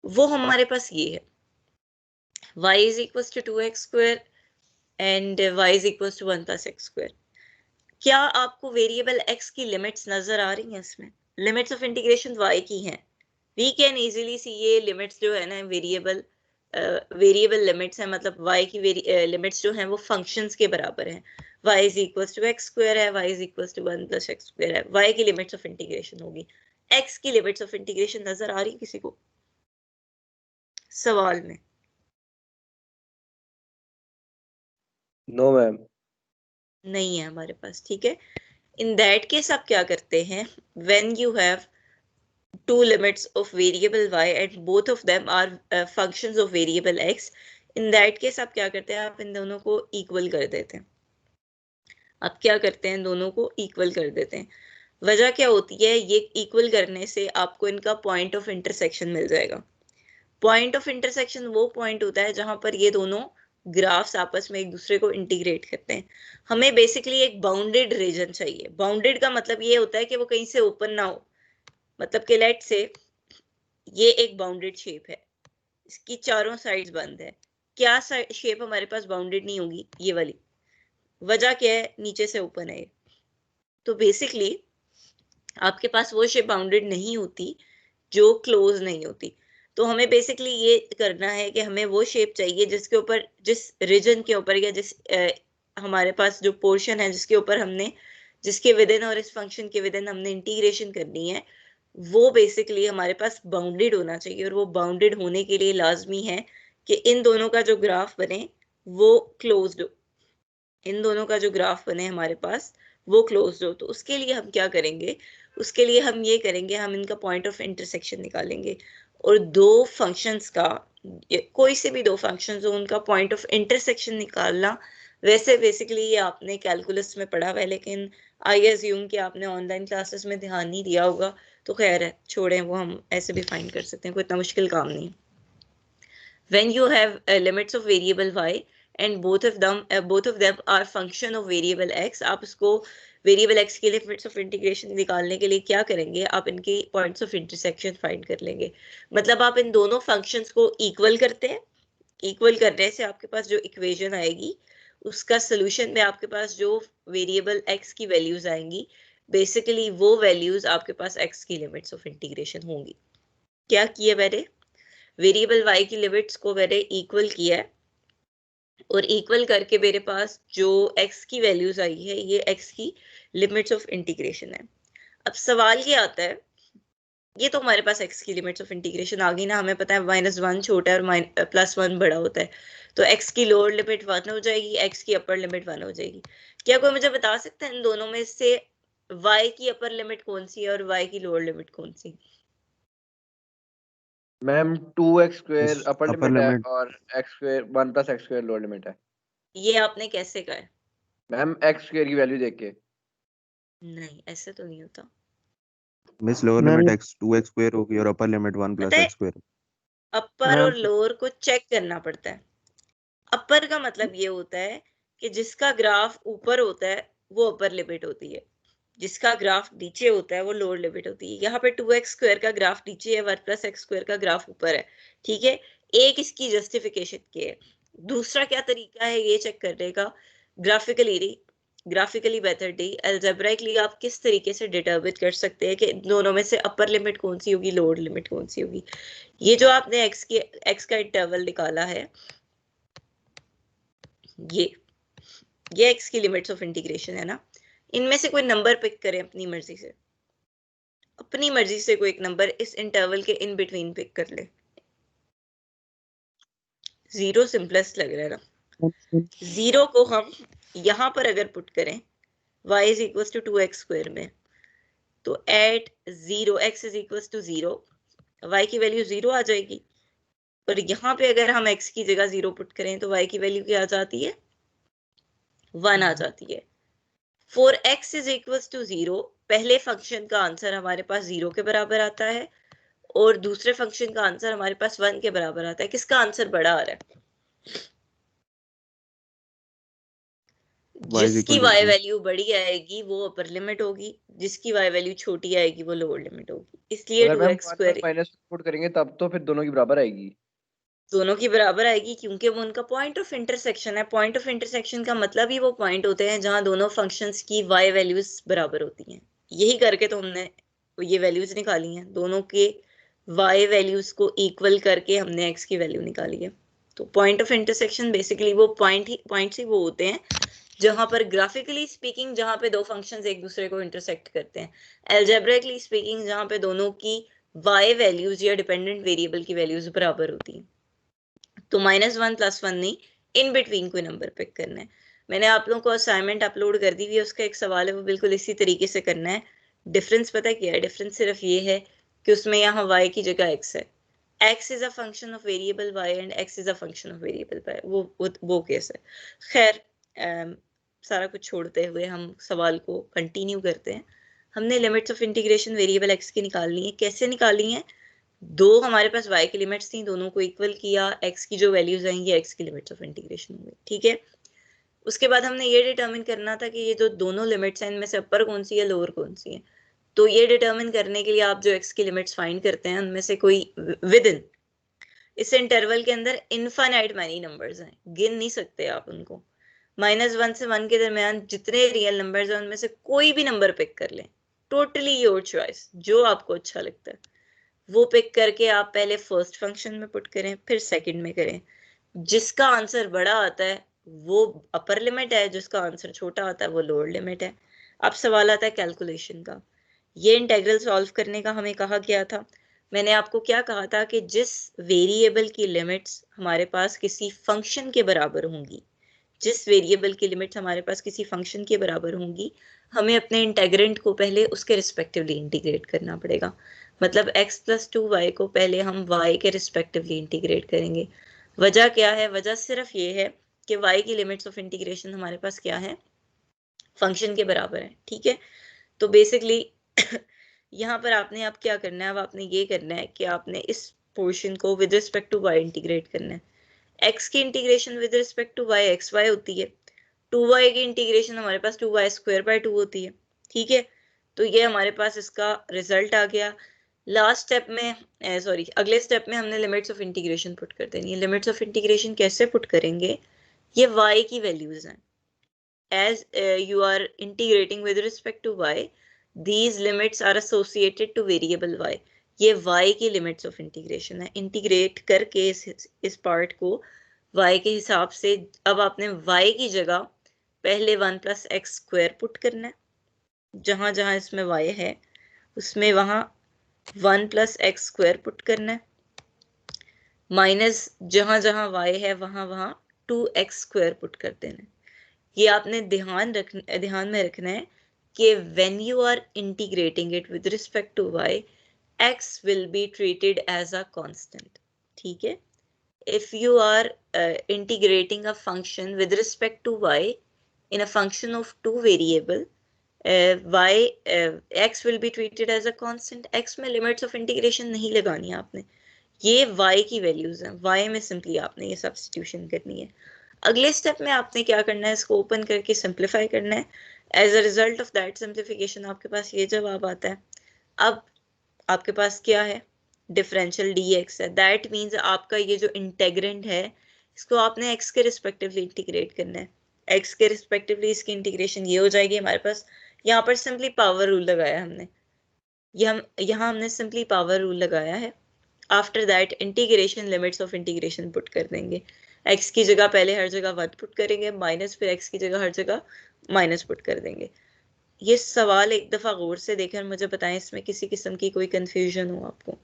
वो हमारे पास ये है, y is equals to 2x square and y is equals to 1 plus x square। क्या आपको वेरिएबल x की लिमिट्स नजर आ रही हैं? इसमें लिमिट्स ऑफ इंटीग्रेशन y की हैं। वी कैन इजीली सी ये लिमिट्स जो है ना वेरिएबल लिमिट्स है, मतलब y की लिमिट्स जो हैं वो फंक्शंस के बराबर हैं। y is equals to x square है, y is equals to 1 plus x square है, y की लिमिट्स ऑफ इंटीग्रेशन होगी। x की लिमिट्स ऑफ इंटीग्रेशन नजर आ रही किसी को सवाल में? No ma'am. नहीं है हमारे पास, ठीक है। इन दैट केस आप क्या करते हैं, when you have two limits of variable y and both of them are functions of variable x, in that case आप क्या करते हैं, आप इन दोनों को इक्वल कर देते हैं। आप क्या करते हैं, दोनों को इक्वल कर देते हैं। वजह क्या होती है, ये इक्वल करने से आपको इनका पॉइंट ऑफ इंटरसेक्शन मिल जाएगा। पॉइंट ऑफ इंटरसेक्शन वो पॉइंट होता है जहां पर ये दोनों ग्राफ्स आपस में एक दूसरे को इंटीग्रेट करते हैं। हमें बेसिकली एक बाउंडेड रीजन चाहिए। बाउंडेड का मतलब ये होता है कि वो कहीं से ओपन ना हो, मतलब कि लेट से ये एक बाउंडेड शेप है, इसकी चारों साइड्स बंद है। क्या शेप हमारे पास बाउंडेड नहीं होगी? ये वाली। वजह क्या है, नीचे से ओपन है। तो बेसिकली आपके पास वो शेप बाउंडेड नहीं होती जो क्लोज नहीं होती। तो हमें बेसिकली ये करना है कि हमें वो शेप चाहिए जिसके ऊपर, जिस रीजन के ऊपर या जिस हमारे पास जो पोर्शन है जिसके ऊपर हमने, जिसके विदिन और इस फंक्शन के विदिन हमने इंटीग्रेशन करनी है, वो बेसिकली हमारे पास बाउंडेड होना चाहिए। और वो बाउंडेड होने के लिए लाजमी है कि इन दोनों का जो ग्राफ बने वो क्लोज्ड हो, इन दोनों का जो ग्राफ बने हमारे पास वो क्लोज्ड हो। तो उसके लिए हम क्या करेंगे, उसके लिए हम ये करेंगे, हम इनका पॉइंट ऑफ इंटरसेक्शन निकालेंगे और दो फंक्शंस का, कोई से भी दो फंक्शंस हो उनका पॉइंट ऑफ इंटरसेक्शन निकालना। वैसे बेसिकली ये आपने कैलकुलस में पढ़ा हुआ है, लेकिन आई अज्यूम कि आपने ऑनलाइन क्लासेस में ध्यान नहीं दिया होगा, तो खैर है, छोड़ें, वो हम ऐसे भी फाइंड कर सकते हैं, कोई इतना मुश्किल काम नहीं। When you have limits of variable y and both of them are function of variable x, आप उसको वेरिएबल एक्स की लिमिट्स ऑफ इंटीग्रेशन निकालने के लिए क्या करेंगे, आप इनके पॉइंट्स ऑफ इंटरसेक्शन फाइंड कर लेंगे। मतलब आप इन दोनों फंक्शंस को इक्वल करते हैं, इक्वल करने से आपके पास जो इक्वेशन आएगी उसका सोल्यूशन में आपके पास जो वेरिएबल एक्स की वैल्यूज आएंगी, बेसिकली वो वैल्यूज आपके पास एक्स की लिमिट्स ऑफ इंटीग्रेशन होंगी। क्या किया मैंने, वेरिएबल वाई की लिमिट्स को मैंने इक्वल किया है और इक्वल करके मेरे पास जो एक्स की वैल्यूज आई है ये एक्स की लिमिट्स ऑफ इंटीग्रेशन है। अब सवाल ये आता है, ये तो हमारे पास एक्स की लिमिट्स ऑफ इंटीग्रेशन आ गई ना, हमें पता है -1 छोटा है और +1 बड़ा होता है, तो एक्स की लोअर लिमिट 1 हो जाएगी, एक्स की अपर लिमिट 1 हो जाएगी। क्या कोई मुझे बता सकता है इन दोनों में से वाई की अपर लिमिट कौन सी है और वाई की लोअर लिमिट कौन सी? मैम 2x² इस अपर अपर लिमिट है लिमिट और x² 1 + x² लोअर लिमिट है। ये आपने कैसे कहा है? मैम x² की वैल्यू देख के। नहीं, ऐसे तो नहीं होता। Miss lower ma'am limit x 2x² होगी और अपर लिमिट 1 पता है, + x²। अपर मैम और लोअर को चेक करना पड़ता है। अपर का मतलब ये होता है कि जिसका ग्राफ ऊपर होता है वो अपर लिमिट होती है, जिसका ग्राफ नीचे होता है वो लोअर लिमिट होती है। यहाँ पे 2x² का ग्राफ नीचे है, 1 + x² का ग्राफ ऊपर है, ठीक है। एक इसकी जस्टिफिकेशन की है। दूसरा क्या तरीका है ये चेक करने का, ग्राफिकली मेथड ही, अलजेब्राइकली आप किस तरीके से डिटरमिन कर सकते हैं कि दोनों में से अपर लिमिट कौन सी होगी, लोअर लिमिट कौन सी होगी। ये जो आपने एक्स का इंटरवल निकाला है, ये एक्स की लिमिट्स ऑफ इंटीग्रेशन है ना, इनमें से कोई नंबर पिक करें अपनी मर्जी से, अपनी मर्जी से कोई एक नंबर इस इंटरवल के इन बिटवीन पिक कर ले। 0 सिंपलेस्ट लग रहा है ना। 0 को हम यहां पर अगर पुट करें y = 2x² में, तो एट 0 x = 0 y की वैल्यू 0 आ जाएगी। और यहाँ पे अगर हम x की जगह 0 पुट करें तो y की वैल्यू क्या आ जाती है, 1 आ जाती है। फॉर x = 0 पहले फंक्शन का आंसर हमारे पास 0 के बराबर आता है और दूसरे फंक्शन का आंसर हमारे पास 1 के बराबर आता है। किसका आंसर बड़ा आ रहा है? y जिसकी = y 0। वैल्यू बड़ी आएगी वो अपर लिमिट होगी, जिसकी y वैल्यू छोटी आएगी वो लोअर लिमिट होगी। इसलिए अगर मैम 1 2x² + - पुट करेंगे तब तो फिर दोनों की बराबर आएगी। दोनों की बराबर आएगी क्योंकि वो उनका पॉइंट ऑफ इंटरसेक्शन है। पॉइंट ऑफ इंटरसेक्शन का मतलब ही वो पॉइंट होते हैं जहां दोनों फंक्शंस की y वैल्यूज बराबर होती हैं। यही करके तो हमने ये वैल्यूज निकाली हैं, दोनों के y वैल्यूज को इक्वल करके हमने x की वैल्यू निकाली है। तो पॉइंट ऑफ इंटरसेक्शन बेसिकली वो पॉइंट्स ही वो होते हैं जहां पर ग्राफिकली स्पीकिंग जहां पे दो फंक्शंस एक दूसरे को इंटरसेक्ट करते हैं, एल्जेब्रिकली स्पीकिंग जहां पे दोनों की y वैल्यूज या डिपेंडेंट वेरिएबल की वैल्यूज बराबर होती हैं। तो -1 + 1 नहीं, इन बिटवीन कोई नंबर पिक करना है। मैंने आप लोगों को असाइनमेंट अपलोड कर दी हुई है, उसका एक सवाल है वो बिल्कुल इसी तरीके से करना है। डिफरेंस पता है क्या है? डिफरेंस सिर्फ ये है कि उसमें यहाँ y की जगह x है। x is a function of variable y and x is a function of variable y, वो केस है। खैर, सारा कुछ छोड़ते हुए हम सवाल को कंटिन्यू करते हैं। हमने limits of integration variable x की निकालनी है। कैसे निकालनी है? दो हमारे पास y की लिमिट्स थी, दोनों को इक्वल किया, x की जो वैल्यूज आएंगी x की लिमिट्स ऑफ इंटीग्रेशन होंगे, ठीक है। उसके बाद हमने ये डिटरमिन करना था कि ये जो दोनों लिमिट्स हैं इनमें से अपर कौन सी है, लोअर कौन सी है। तो ये डिटरमिन करने के लिए आप जो x की लिमिट्स फाइंड करते हैं उनमें से कोई विद इन इस इंटरवल के अंदर इनफाइनाइट मैनी नंबर्स हैं, गिन नहीं सकते आप उनको। -1 से 1 के दरमियान जितने रियल नंबर्स हैं उनमें से कोई भी नंबर पिक कर लें, टोटली योर चॉइस, जो आपको अच्छा लगता है वो पिक करके आप पहले फर्स्ट फंक्शन में पुट करें, फिर सेकंड में करें। जिसका आंसर बड़ा आता है वो अपर लिमिट है, जिसका आंसर छोटा आता है वो लोअर लिमिट है। अब सवाल आता है कैलकुलेशन का। ये इंटीग्रल सॉल्व करने का हमें कहा गया था, मैंने आपको क्या कहा था कि जिस वेरिएबल की लिमिट्स हमारे पास किसी फंक्शन के बराबर होंगी, जिस वेरिएबल की लिमिट्स हमारे पास किसी फंक्शन के बराबर होंगी, हमें अपने इंटेग्रेंट को पहले उसके रिस्पेक्टिवली इंटीग्रेट करना पड़ेगा। मतलब x + 2y को पहले हम y के रिस्पेक्टिवली इंटीग्रेट करेंगे। वजह क्या है? वजह सिर्फ ये है कि y की लिमिट्स ऑफ इंटीग्रेशन हमारे पास क्या है, फंक्शन के बराबर है, ठीक है। तो बेसिकली यहाँ पर आपने अब क्या करना है, अब आपने ये करना है कि आपने इस पोर्शन को with respect to y integrate करना है। x की integration with respect to y xy होती है, 2y की इंटीग्रेशन हमारे पास 2y²/2 होती है, ठीक है। तो ये हमारे पास इसका रिजल्ट आ गया। लास्ट स्टेप में सॉरी अगले स्टेप में हमने लिमिट्स ऑफ इंटीग्रेशन पुट कर देनी है। लिमिट्स ऑफ इंटीग्रेशन कैसे पुट करेंगे, ये y की वैल्यूज हैं। As you are integrating with respect to y, these limits are associated to variable y. ये y की लिमिट्स ऑफ इंटीग्रेशन है। इंटीग्रेट करके इस पार्ट को y के हिसाब से अब आपने y की जगह पहले 1 + x² पुट करना है। जहां जहां इसमें y है उसमें वहां 1 + x² पुट करना है, माइनस जहां जहां y है वहां वहां 2x² पुट कर देना है। ये आपने ध्यान में रखना है कि when you are integrating it with respect to y, x will be treated as a constant, ठीक है। If you are integrating a function with respect to y in a function of two variable, x will be treated as a constant. x में limits of integration नहीं लगानी है आपने, ये y की values हैं, y में सिंपली आपने ये सब्स्टिट्यूशन करनी है। अगले स्टेप में आपने क्या करना है, इसको ओपन करके सिंप्लीफाई करना है। As a result of that simplification आपके पास ये जवाब आता है। अब आपके पास क्या है, डिफरेंशियल dx है। दैट मीन्स आपका ये जो इंटेग्रेंड है इसको आपने x के रिस्पेक्टिवली इंटीग्रेट करना है। x के रिस्पेक्टिवली इसकी इंटीग्रेशन ये हो जाएगी हमारे पास। यहाँ पर सिंपली पावर रूल लगाया हमने, यहाँ हमने सिंपली पावर रूल लगाया है। After that integration limits of integration put कर देंगे। x की जगह पहले हर जगह 1 पुट करेंगे, माइनस फिर x की जगह हर जगह माइनस पुट कर देंगे। ये सवाल एक दफा गौर से देकर मुझे बताएं इसमें किसी किस्म की कोई कंफ्यूजन हो आपको।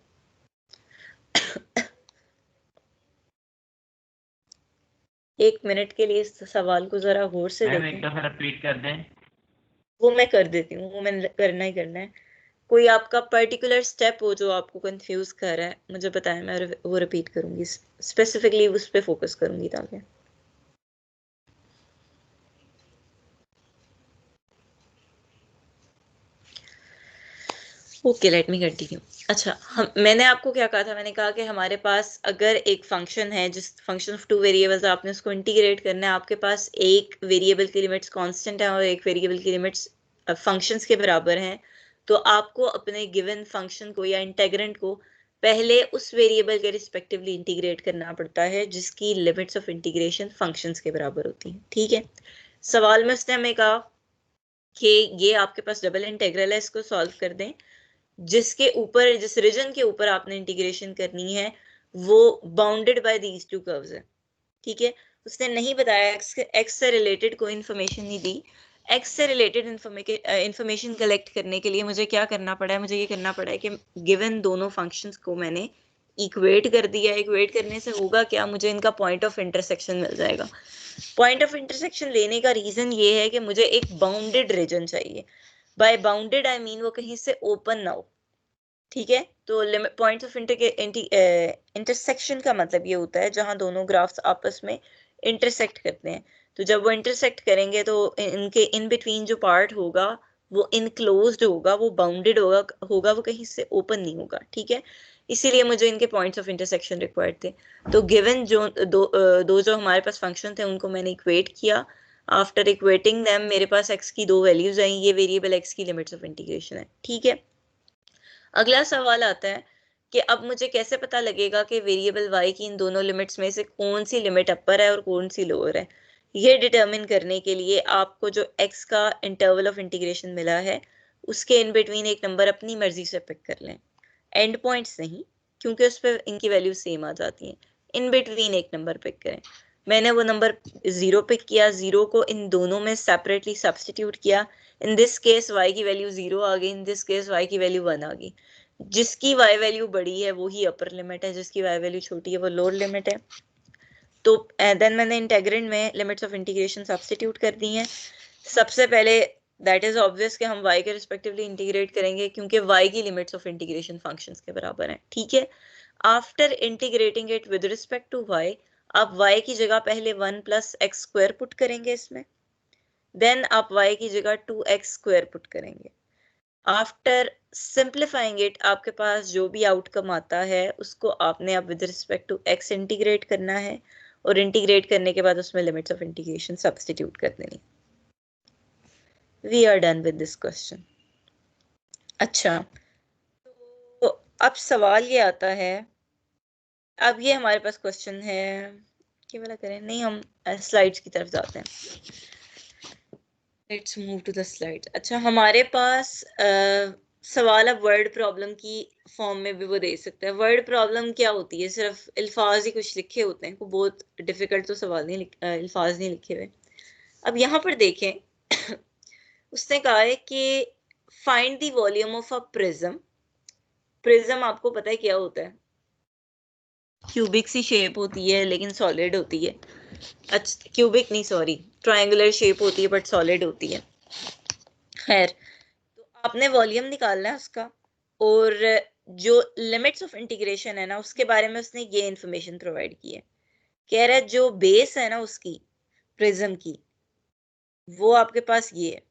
एक मिनट के लिए इस सवाल को जरा गौर से मैम देखें। एक दफा रिपीट कर दें। वो मैं कर देती हूँ, वो मैंने करना ही करना है। कोई आपका पर्टिकुलर स्टेप हो जो आपको कंफ्यूज कर रहा है मुझे बताएं, मैं वो रिपीट करूंगी, स्पेसिफिकली उस पर फोकस करूंगी ताकि ओके लेट मी कंटिन्यू। अच्छा, मैंने आपको क्या कहा था, मैंने कहा कि हमारे पास अगर एक फंक्शन है जिस फंक्शन ऑफ 2 वेरिएबल्स आपने उसको इंटीग्रेट करना है, आपके पास एक वेरिएबल की लिमिट्स कांस्टेंट है और एक वेरिएबल की लिमिट्स फंक्शंस के बराबर हैं, तो आपको अपने गिवन फंक्शन को या इंटेग्रेंड को पहले उस वेरिएबल के रिस्पेक्टिवली इंटीग्रेट करना पड़ता है जिसकी लिमिट्स ऑफ इंटीग्रेशन फंक्शंस के बराबर होती हैं, ठीक है। सवाल में उसने हमें कहा कि ये आपके पास डबल इंटीग्रल है, इसको सॉल्व कर दें। जिसके ऊपर, जिस रीजन के ऊपर आपने इंटीग्रेशन करनी है वो bounded by these two curves है, ठीक है। उसने नहीं बताया, एक्स से रिलेटेड कोई इन्फॉर्मेशन नहीं दी। एक्स से रिलेटेड इंफॉर्मेशन कलेक्ट करने के लिए मुझे क्या करना पड़ा है, मुझे ये करना पड़ा है कि गिवन दोनों फंक्शंस को मैंने इक्वेट कर दिया। इक्वेट करने से होगा क्या, मुझे इनका पॉइंट ऑफ इंटरसेक्शन मिल जाएगा। पॉइंट ऑफ इंटरसेक्शन लेने का रीजन ये है कि मुझे एक बाउंडेड रीजन चाहिए। बाय बाउंडेड आई मीन वो कहीं से ओपन ना हो, ठीक है। तो पॉइंट्स ऑफ इंटरसेक्शन का मतलब ये होता है जहां दोनों ग्राफ्स आपस में इंटरसेक्ट करते हैं। तो जब वो इंटरसेक्ट करेंगे तो इनके इन बिटवीन जो पार्ट होगा वो इनक्लोज्ड होगा, वो बाउंडेड होगा, वो कहीं से ओपन नहीं होगा, ठीक है। इसीलिए मुझे इनके पॉइंट्स ऑफ इंटरसेक्शन रिक्वायर्ड थे। तो गिवन जो दो जो हमारे पास फंक्शन थे उनको मैंने इक्वेट किया। आफ्टर इक्वेटिंग देम मेरे पास x की 2 वैल्यूज आई, ये वेरिएबल x की लिमिट्स ऑफ इंटीग्रेशन है, ठीक है। अगला सवाल आता है कि अब मुझे कैसे पता लगेगा कि वेरिएबल y की इन दोनों लिमिट्स में से कौन सी लिमिट अपर है और कौन सी लोअर है। ये डिटरमिन करने के लिए आपको जो x का इंटरवल ऑफ इंटीग्रेशन मिला है उसके इन बिटवीन एक नंबर अपनी मर्जी से पिक कर लें। एंड पॉइंट्स नहीं, क्योंकि उस पर इनकी वैल्यू सेम आ जाती हैं। इन बिटवीन एक नंबर पिक करें। मैंने वो नंबर 0 पिक किया, 0 को इन दोनों में सेपरेटली सब्स्टिट्यूट किया। इन दिस केस y की वैल्यू 0 आ गई, इन दिस केस y की वैल्यू 1 आ गई। जिसकी y वैल्यू बड़ी है वो ही अपर लिमिट है, जिसकी y वैल्यू छोटी है वो लोअर लिमिट है। तो देन मैंने इंटेग्रेंड में लिमिट्स ऑफ इंटीग्रेशन सब्स्टिट्यूट कर दी हैं। सबसे पहले दैट इज ऑब्वियस कि हम y के रिस्पेक्टिवली इंटीग्रेट करेंगे क्योंकि y की लिमिट्स ऑफ इंटीग्रेशन फंक्शंस के बराबर हैं, ठीक है। After integrating it with respect to y, आप y की जगह पहले 1 + x² पुट करेंगे इसमें, देन आप y की जगह 2x² पुट करेंगे। आफ्टर सिंप्लीफाइंग इट आपके पास जो भी आउटकम आता है उसको आपने अब with respect to x integrate करना है और इंटीग्रेट करने के बाद उसमें लिमिट्स ऑफ इंटीग्रेशन सब्स्टिट्यूट कर देनी। We are done with this question. अच्छा, तो अब सवाल ये आता है, अब ये हमारे पास क्वेश्चन है कि वाला करें, नहीं हम स्लाइड्स की तरफ जाते हैं। Let's move to the slides. अच्छा, हमारे पास सवाल अब वर्ड प्रॉब्लम की फॉर्म में भी वो दे सकते हैं। वर्ड प्रॉब्लम क्या होती है? सिर्फ अल्फाज ही कुछ लिखे होते हैं, कोई बहुत डिफिकल्ट तो सवाल नहीं अल्फाज नहीं लिखे हुए। अब यहाँ पर देखें उसने कहा है कि find the volume of a prism. Prism आपको पता है क्या होता है? क्यूबिक सी शेप होती है लेकिन सॉलिड होती है। अच्छा, क्यूबिक नहीं, सॉरी, ट्रायंगुलर शेप होती है बट सॉलिड होती है। खैर, तो आपने वॉल्यूम निकालना है उसका, और जो लिमिट्स ऑफ इंटीग्रेशन है ना उसके बारे में उसने ये इंफॉर्मेशन प्रोवाइड की है। कह रहा है जो बेस है ना उसकी प्रिज्म की, वो आपके पास ये है,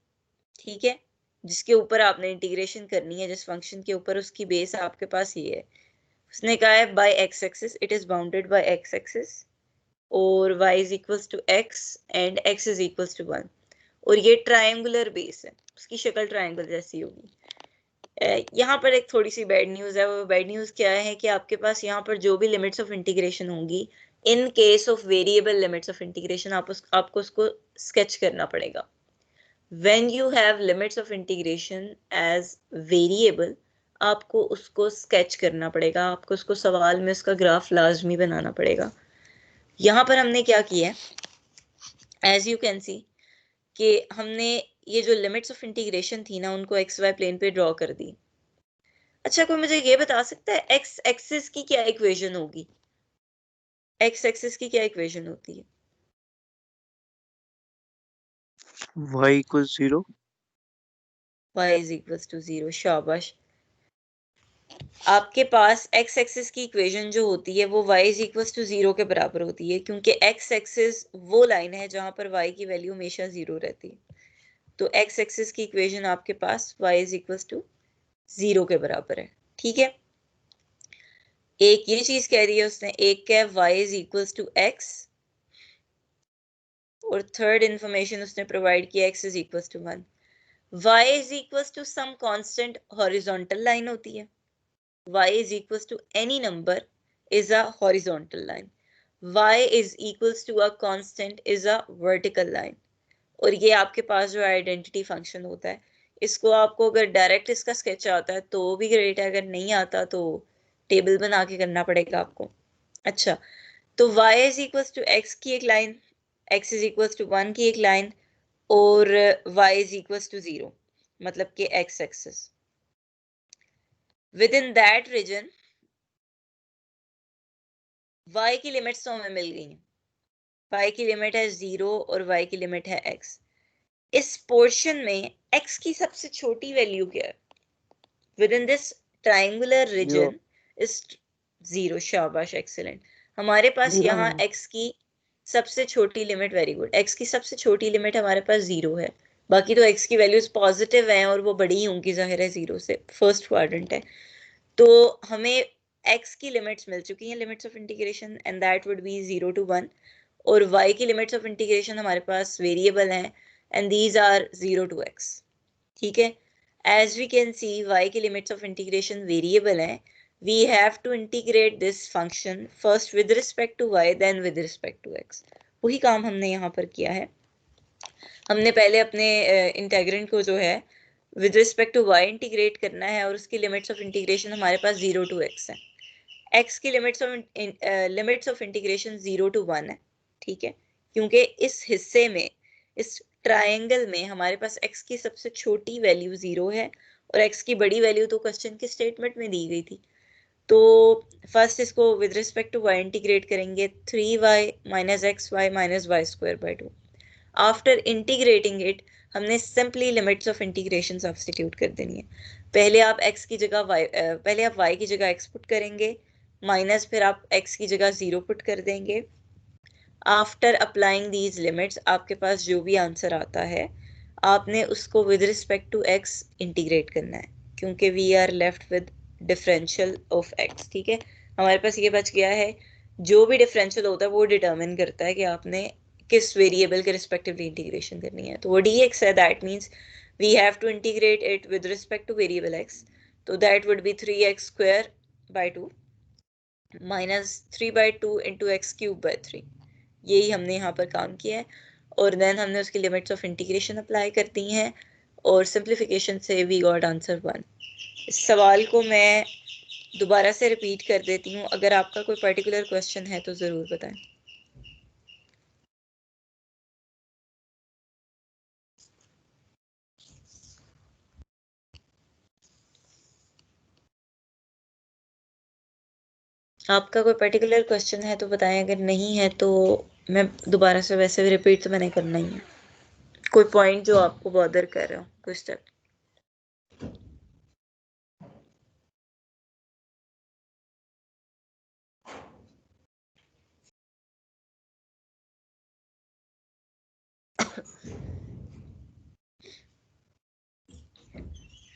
ठीक है, जिसके ऊपर आपने इंटीग्रेशन करनी है, जिस फंक्शन के ऊपर, उसकी बेस आपके पास ये है। उसने कहा है by x axis, it is bounded by x axis, और y is equals to x and x is equals to 1, और ये ट्रायंगुलर बेस है, उसकी शक्ल ट्रायंगल जैसी होगी। यहाँ पर एक थोड़ी सी बैड न्यूज़ है। वो बैड न्यूज़ क्या है कि आपके पास यहाँ पर जो भी लिमिट्स ऑफ इंटीग्रेशन होंगी, in case of variable limits of integration, आपको उसको स्केच करना पड़ेगा। When you have limits of integration as variable, आपको उसको स्केच करना पड़ेगा, आपको उसको सवाल में उसका ग्राफ लाजमी बनाना पड़ेगा। यहाँ पर हमने क्या किया है, एज यू कैन सी कि हमने ये जो लिमिट्स ऑफ इंटीग्रेशन थी ना उनको एक्स वाई प्लेन पे ड्रॉ कर दी। अच्छा, कोई मुझे ये बता सकता है एक्स एक्सिस की क्या इक्वेशन होगी? एक्स एक्सिस की क्या इक्वेशन होती है? y equals 0. y is equals to 0। शाबाश। आपके पास एक्स एक्सिस की इक्वेशन जो होती है वो y इज इक्वल्स टू 0 के बराबर होती है, क्योंकि एक्स एक्सिस वो लाइन है जहां पर y की वैल्यू हमेशा 0 रहती है। तो एक्स एक्सिस की इक्वेशन आपके पास y इज इक्वल्स टू 0 के बराबर है, ठीक है। एक ये चीज कह रही है उसने, एक क्या है y is equals to x, और थर्ड इंफॉर्मेशन उसने प्रोवाइड किया x is equals to 1। y is equals to some constant horizontal line होती है। y is equals to any number is a horizontal line. y is equals to a constant is a vertical line. और ये आपके पास जो identity function होता है, इसको आपको अगर डायरेक्ट इसका स्केच आता है तो भी ग्रेट है, अगर नहीं आता तो टेबल बना के करना पड़ेगा आपको। अच्छा, तो y is equals to x की एक line, x is equals to 1 की एक लाइन, और y is equals to 0, मतलब कि x axis. Within that region y की लिमिट्स तो हमें मिल गई हैं। y की लिमिट है 0 और y की लिमिट है x। इस पोर्शन में x की सबसे छोटी वैल्यू क्या है? Within this triangular region is 0। शाबाश, एक्सीलेंट। हमारे पास यहाँ x की सबसे छोटी लिमिट, वेरी गुड, x की सबसे छोटी लिमिट हमारे पास 0 है। बाकी तो x की वैल्यूज पॉजिटिव हैं और वो बड़ी ही होंगी जाहिर है 0 से, फर्स्ट क्वाड्रेंट है। तो हमें x की लिमिट्स मिल चुकी हैं, limits of integration, and that would B 0 to 1, और y की लिमिट्स ऑफ इंटीग्रेशन हमारे पास वेरिएबल हैं, and these are 0 to x, ठीक है। As we can see y की लिमिट्स ऑफ इंटीग्रेशन वेरिएबल हैं। We have to integrate this function first with respect to y then with respect to x। वही काम हमने यहाँ पर किया है। हमने पहले अपने इंटेग्रेंट को जो है with respect to y integrate करना है, और उसकी लिमिट्स ऑफ इंटीग्रेशन हमारे पास 0 to x है। x की लिमिट्स ऑफ इंटीग्रेशन 0 to 1 है, ठीक है, क्योंकि इस हिस्से में, इस ट्रायंगल में हमारे पास x की सबसे छोटी वैल्यू 0 है, और x की बड़ी वैल्यू तो क्वेश्चन के स्टेटमेंट में दी गई थी। तो फर्स्ट इसको with respect to y integrate करेंगे, 3y minus x y minus y square by 2। After integrating it हमने simply limits of integration substitute कर देनी है। पहले आप x की जगह पहले आप y की जगह x पुट करेंगे, माइनस फिर आप x की जगह 0 पुट कर देंगे। आफ्टर अप्लाइंग दीज लिमिट्स आपके पास जो भी आंसर आता है आपने उसको with respect to x integrate करना है, क्योंकि we are left with differential of x, ठीक है। हमारे पास ये बच गया है जो भी डिफरेंशियल होता है वो डिटरमिन करता है कि आपने किस वेरिएबल के रिस्पेक्टिवली इंटीग्रेशन करनी है। तो वो dx है, that means we have to integrate it with respect to variable x, तो that would be 3x square by 2 minus 3/2 into x cube by 3। यही हमने यहाँ पर काम किया है, और देन हमने उसकी लिमिट्स ऑफ इंटीग्रेशन अप्लाई कर दी हैं, और सिंप्लीफिकेशन से वी गॉट आंसर 1। इस सवाल को मैं दोबारा से रिपीट कर देती हूँ, अगर आपका कोई पर्टिकुलर क्वेश्चन है तो ज़रूर बताएं। आपका कोई पर्टिकुलर क्वेश्चन है तो बताएं, अगर नहीं है तो मैं दोबारा से, वैसे भी रिपीट तो मैंने करना ही है। कोई पॉइंट जो आपको बॉदर कर रहा हो, कोई स्टेप।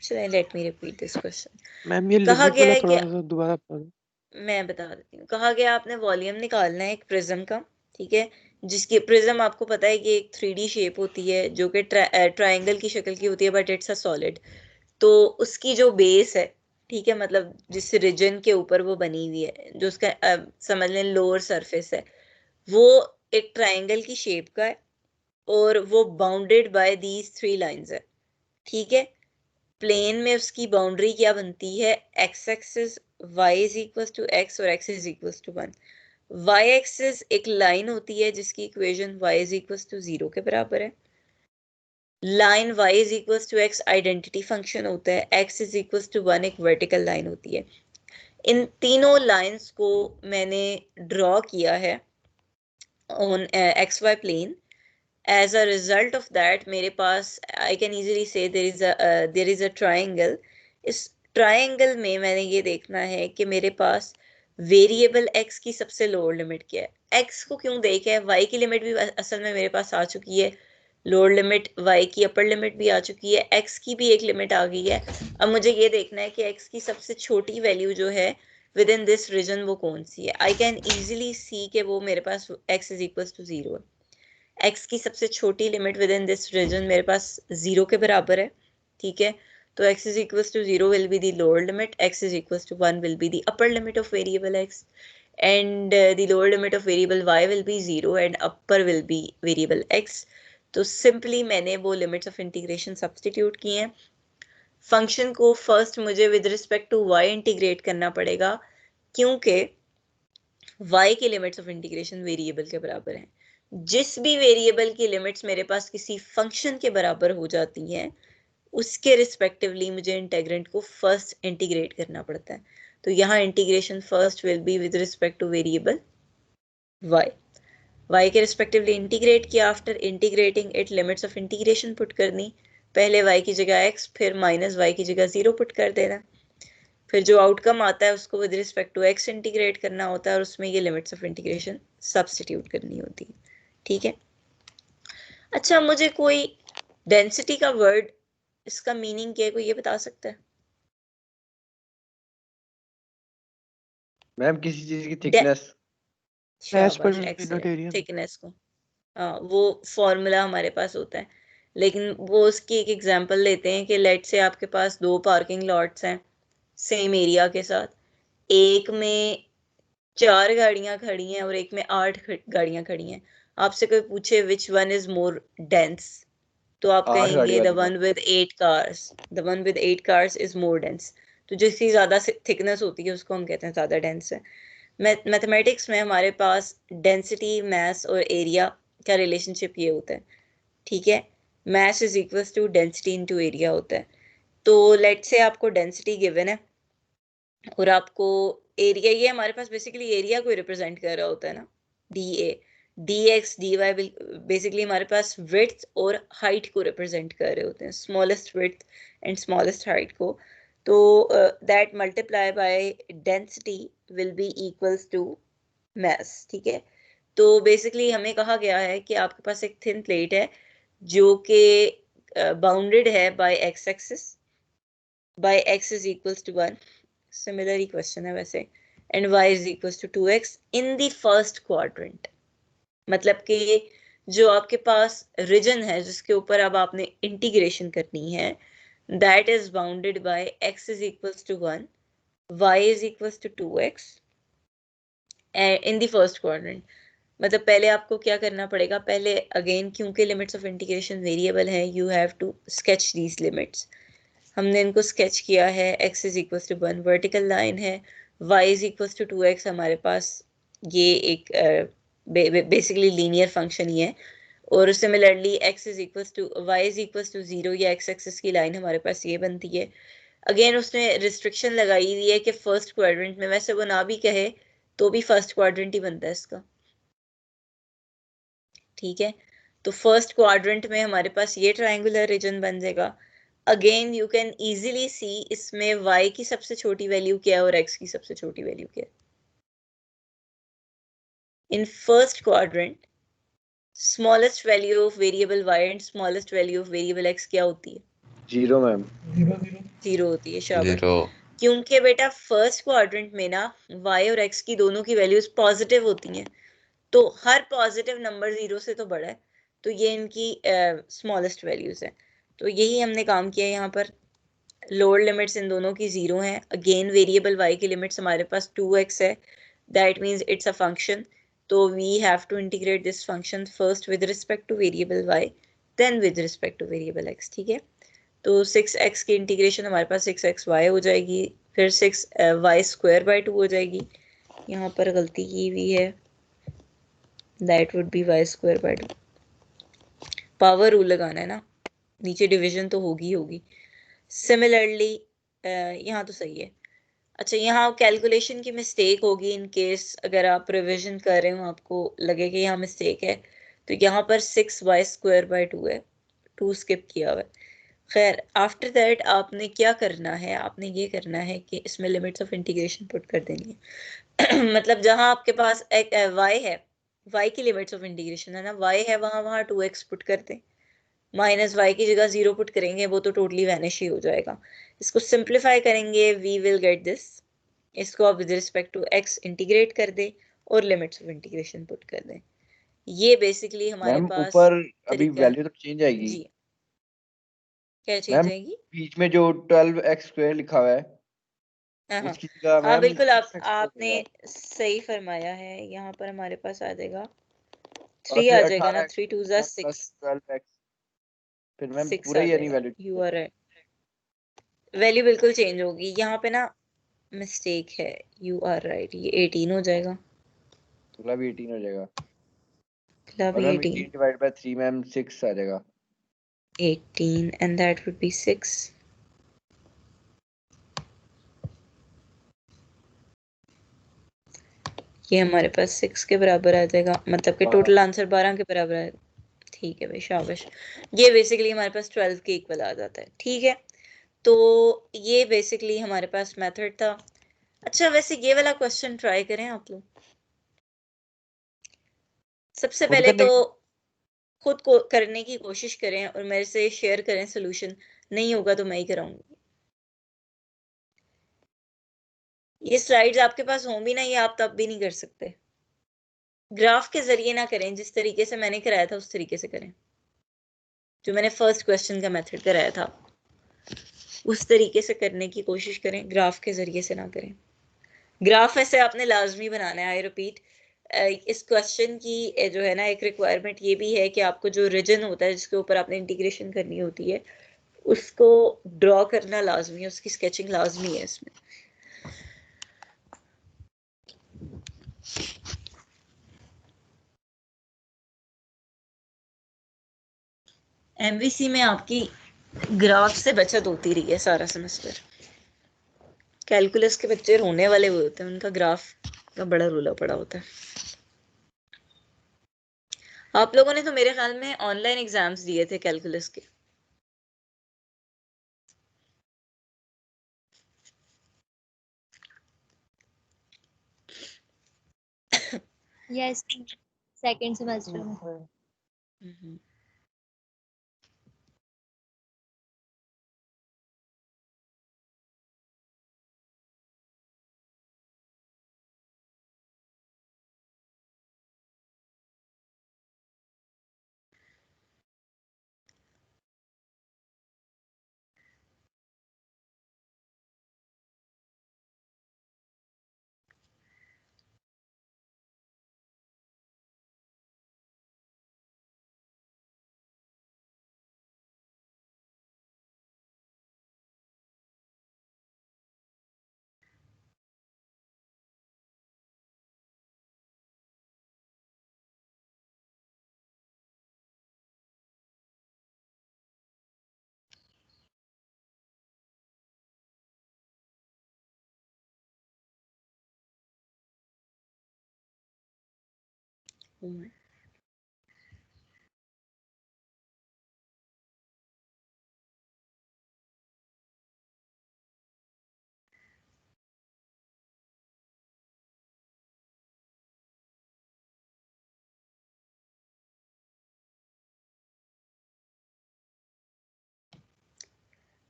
चलिए let me repeat this question. Ma'am ये कहा लिमिट गया वाला है थोड़ा कि, सा दोबारा पढ़ दो। मैं बता देती हूँ, कहा गया आपने वॉल्यूम निकालना है एक प्रिज्म का, ठीक है, जिसकी प्रिज्म आपको पता है कि एक 3D शेप होती है जो कि ट्रायंगल की शक्ल की होती है, बट इट्स अ सॉलिड। तो उसकी जो बेस है, ठीक है, मतलब जिस रीजन के ऊपर वो बनी हुई है, जो उसका समझ लें लोअर सरफेस है, वो एक ट्रायंगल की शेप का है, और वो बाउंडेड बाय दीज 3 लाइंस है, ठीक है। प्लेन में उसकी बाउंड्री क्या बनती है, x axis y is equal to x और x is equal to 1। y axis एक लाइन होती है जिसकी equation y is equal to 0 के बराबर है। Line y is equal to x identity function होता है, x इज इक्वल टू 1 एक वर्टिकल लाइन होती है। इन तीनों लाइंस को मैंने ड्रॉ किया है on xy plane. As a result of that, मेरे पास I can easily say there is a triangle. इस ट्रायंगल में मैंने ये देखना है कि मेरे पास वेरिएबल x की सबसे लोअर लिमिट क्या है। x को क्यों देखा है, y की लिमिट भी असल में मेरे पास आ चुकी है, लोअर लिमिट, y की अपर लिमिट भी आ चुकी है, x की भी एक लिमिट आ गई है। अब मुझे ये देखना है कि x की सबसे छोटी वैल्यू जो है विद इन दिस रीजन वो कौन सी है। आई कैन ईजिली सी कि वो मेरे पास x इज इक्वल टू 0 है। x की सबसे छोटी limit within this region मेरे पास 0 के बराबर है, ठीक है। तो x is equals to 0 will be the lower limit, x is equals to 1 will be the upper limit of variable x, and the lower limit of variable y will be 0 and upper will be variable x. तो simply मैंने वो limits of integration substitute किए हैं। Function को first मुझे with respect to y integrate करना पड़ेगा, क्योंकि y की लिमिट्स ऑफ इंटीग्रेशन वेरिएबल के बराबर हैं। जिस भी वेरिएबल की लिमिट्स मेरे पास किसी फंक्शन के बराबर हो जाती हैं, उसके रिस्पेक्टिवली मुझे इंटेग्रेंट को फर्स्ट इंटीग्रेट करना पड़ता है। तो यहाँ integration first will be with respect to variable y के रिस्पेक्टिवली इंटीग्रेट किया, after integrating it limits of integration put करनी, पहले y की जगह x, फिर माइनस y की जगह 0 पुट कर देना, फिर जो आउटकम आता है उसको with respect to x integrate करना होता है, और उसमें ये लिमिट्स ऑफ इंटीग्रेशन सब्स्टिट्यूट करनी होती है, ठीक है। अच्छा, मुझे कोई डेंसिटी का वर्ड, इसका मीनिंग क्या है, कोई ये बता सकता है? मैम किसी चीज की थिकनेस। एज पर शाबाश, एक्सीलेंट। यूनिटेरियन। थिकनेस को, हाँ, वो फॉर्मूला हमारे पास होता है, लेकिन वो उसकी एक एग्जांपल लेते हैं कि लेट से आपके पास 2 पार्किंग लॉट्स हैं सेम एरिया के साथ, एक में 4 गाड़ियां खड़ी हैं और एक में 8 गाड़ियां खड़ी हैं। आपसे कोई पूछे which one is more dense, तो आप 8 गाड़ी कहेंगे द वाली one with 8 cars, the one with 8 cars is more dense. तो जिसकी ज्यादा थिकनेस होती है उसको हम कहते हैं ज्यादा डेंस है। मैथमेटिक्स में हमारे पास डेंसिटी, मास और एरिया का रिलेशनशिप ये होता है, ठीक है। Mass is equal to density into area होता है। तो लेट से आपको डेंसिटी गिवन है और आपको एरिया, ये हमारे पास बेसिकली एरिया को रिप्रेजेंट कर रहा होता है ना, d a, d x d y basically हमारे पास विड्थ और हाइट को रिप्रेजेंट कर रहे होते हैं, smallest width and smallest height को। तो that multiply by density will be equals to mass, ठीक है। तो बेसिकली हमें कहा गया है कि आपके पास एक थिन प्लेट है जो कि बाउंडेड है by x axis, by x is equals to 1। Similar ही क्वेश्चन है वैसे, and y is equals to 2x in the first quadrant। मतलब कि जो आपके पास रीजन है जिसके ऊपर अब आपने इंटीग्रेशन करनी है, that is bounded by x is equals to 1, y is equals to 2x in the first quadrant। मतलब पहले आपको क्या करना पड़ेगा, पहले अगेन क्योंकि लिमिट्स ऑफ इंटीग्रेशन वेरिएबल है, you have to sketch these limits. हमने इनको स्केच किया है, x is equal to 1 vertical line है, y is equal to 2x हमारे पास ये एक बेसिकली लीनियर फंक्शन ही है, और similarly x is equal to y is equal to 0 या x एक्सिस की लाइन हमारे पास ये बनती है। अगेन उसने रिस्ट्रिक्शन लगाई हुई है कि फर्स्ट क्वाड्रेंट में, वैसे वो ना भी कहे तो भी फर्स्ट क्वाड्रेंट ही बनता है इसका, ठीक है। तो फर्स्ट क्वाड्रेंट में हमारे पास ये ट्रायंगुलर रीजन बन जाएगा। अगेन यू कैन इजीली सी इसमें y की सबसे छोटी वैल्यू क्या है और x की सबसे छोटी वैल्यू क्या है। In first quadrant smallest value of variable y and smallest value of variable x क्या होती है? 0 मैम। 0 होती है, शाबाश। 0 क्योंकि बेटा फर्स्ट क्वाड्रेंट में ना y और x की दोनों की वैल्यूज पॉजिटिव होती हैं, तो हर पॉजिटिव नंबर 0 से तो बड़ा है, तो ये इनकी स्मॉलेस्ट वैल्यूज है। तो यही हमने काम किया यहाँ पर। लोअर लिमिट्स इन दोनों की 0 हैं। अगेन वेरिएबल y की लिमिट्स हमारे पास 2x है, that means it's a function, तो we have to integrate this function first with respect to variable y then with respect to variable x, ठीक है। तो 6x की इंटीग्रेशन हमारे पास 6xy हो जाएगी, फिर 6y स्क्वायर बाय 2 हो जाएगी। यहाँ पर गलती की हुई है, that would B y square by 2। Power rule लगाना है ना, नीचे डिवीजन तो होगी। सिमिलरली यहाँ तो सही है। अच्छा, यहाँ कैलकुलेशन की मिस्टेक होगी, इन केस अगर आप रिविजन कर रहे हो आपको लगे कि यहाँ मिस्टेक है, तो यहाँ पर 6y स्क्वायर बाय 2 है, 2 स्किप किया हुआ है। खैर, आफ्टर दैट आपने क्या करना है, आपने ये करना है कि इसमें लिमिट्स ऑफ इंटीग्रेशन पुट कर देनी है। मतलब जहां आपके पास एक y है, y की लिमिट्स ऑफ इंटीग्रेशन है ना, y है वहां 2x पुट कर दें, माइनस y की जगह 0 पुट करेंगे, वो तो टोटली वैनिश ही हो जाएगा। इसको सिंप्लीफाई करेंगे, वी विल गेट दिस। इसको आप with respect to x integrate कर दें और लिमिट्स ऑफ इंटीग्रेशन पुट कर दें। ये बेसिकली हमारे मैम पास ऊपर अभी तरीका। वैल्यू तो चेंज आएगी। जी, क्या चेंज मैम आएगी? बीच में जो 12x स्क्वायर लिखा हुआ है हाँ उसकी जगह हाँ मैम बिल्कुल, 6x आपने हो जाएगा। सही फरमाया है। यहाँ पर हमारे पास आ जाएगा और 3 फिर आ जाएगा ना, 18x 3 2 जा प्लस 6, 12x, फिर मैम 6 पूरा आ ही यानी जाएगा। Value you are right, value बिल्कुल चेंज होगी। यहाँ पे ना मिस्टेक है, यू आर राइट, ये 18 हो जाएगा, अगला भी 18 हो जाएगा। मतलब और मैम 18 18 डिवाइड बाय 3 मैम 6 आ जाएगा। 18 and that would be 6। ये हमारे पास 6 के बराबर आ जाएगा, मतलब कि टोटल आंसर 12 के बराबर आएगा। ठीक है भाई, शाबाश। ये बेसिकली हमारे पास 12 के इक्वल आ जाता है, ठीक है। तो ये बेसिकली हमारे पास मेथड था। अच्छा, वैसे ये वाला क्वेश्चन ट्राई करें आप लोग। सबसे खुद पहले करने तो की खुद को करने की कोशिश करें और मेरे से शेयर करें सोल्यूशन, नहीं होगा तो मैं ही कराऊंगी। ये स्लाइड्स आपके पास हों भी ना, ये आप तब भी नहीं कर सकते। ग्राफ के जरिए ना करें, जिस तरीके से मैंने कराया था उस तरीके से करें, जो मैंने फर्स्ट क्वेश्चन का मेथड कराया था उस तरीके से करने की कोशिश करें, ग्राफ के जरिए से ना करें। ग्राफ ऐसे आपने लाजमी बनाना है, आई रिपीट। इस क्वेश्चन की जो है ना एक रिक्वायरमेंट ये भी है कि आपको जो रीजन होता है जिसके ऊपर आपने इंटीग्रेशन करनी होती है उसको ड्रॉ करना लाजमी है, उसकी स्केचिंग लाजमी है इसमें। एमवीसी में आपकी ग्राफ से बचत होती रही है सारा सेमेस्टर। कैलकुलस के बच्चे रोने वाले हुए होते हैं, उनका ग्राफ का बड़ा रोला पड़ा होता है। आप लोगों ने तो मेरे ख्याल में ऑनलाइन एग्जाम्स दिए थे कैलकुलस के। यस, सेकंड सेमेस्टर में। हम्म।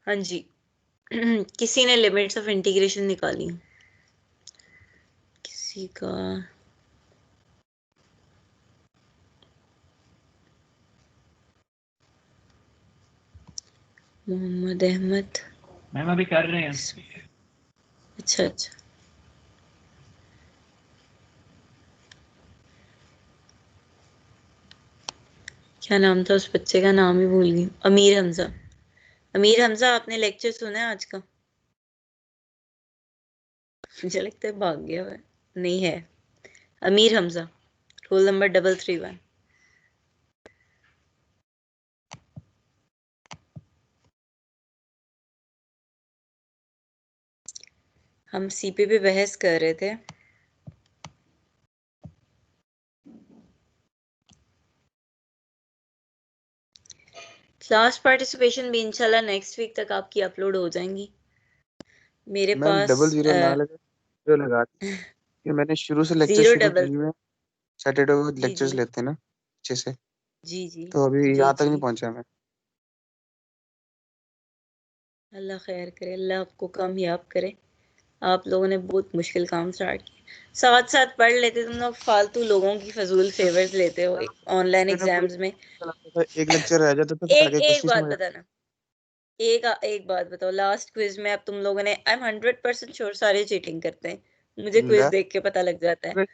हाँ जी। किसी ने लिमिट्स ऑफ इंटीग्रेशन निकाली? किसी का? मोहम्मद अहमद। मैम अभी कर रहे हैं। अच्छा अच्छा। क्या नाम था उस बच्चे का? नाम ही भूल गई। अमीर हमजा। अमीर हमजा, आपने लेक्चर सुना है आज का? मुझे लगता है भाग गया है। नहीं है। Amir Hamza, roll number 331। हम सीपी पे बहस कर रहे थे। क्लास पार्टिसिपेशन भी इंशाल्लाह नेक्स्ट वीक तक आपकी अपलोड हो जाएंगी। मेरे मैम पास 00 ना लगा, 0 लगा कि मैंने शुरू से लेक्चर 0 शुरू डबल। किए हुए हैं। सैटरडे को जी लेक्चर्स जी लेते हैं ना अच्छे से, जी जी तो अभी जी यहाँ तक जी। नहीं पहुंचा मैं। अल्लाह खैर करे, अल्लाह आपको कामयाब करे। आप लोगों ने बहुत मुश्किल काम स्टार्ट किया। साथ साथ पढ़ लेते, तुम लोग फालतू लोगों की फजूल फेवर्स लेते हो ऑनलाइन फिर ना पूरे एग्जाम्स में। चलाता था, एक लेक्चर रह जाता था, फिर एक आगे एक किसी बात समझ बताना, एक बात बताओ, लास्ट क्विज में अब तुम लोगों ने, आई एम 100% श्योर सारे चीटिंग करते हैं, मुझे क्विज ला देख के पता लग जाता है।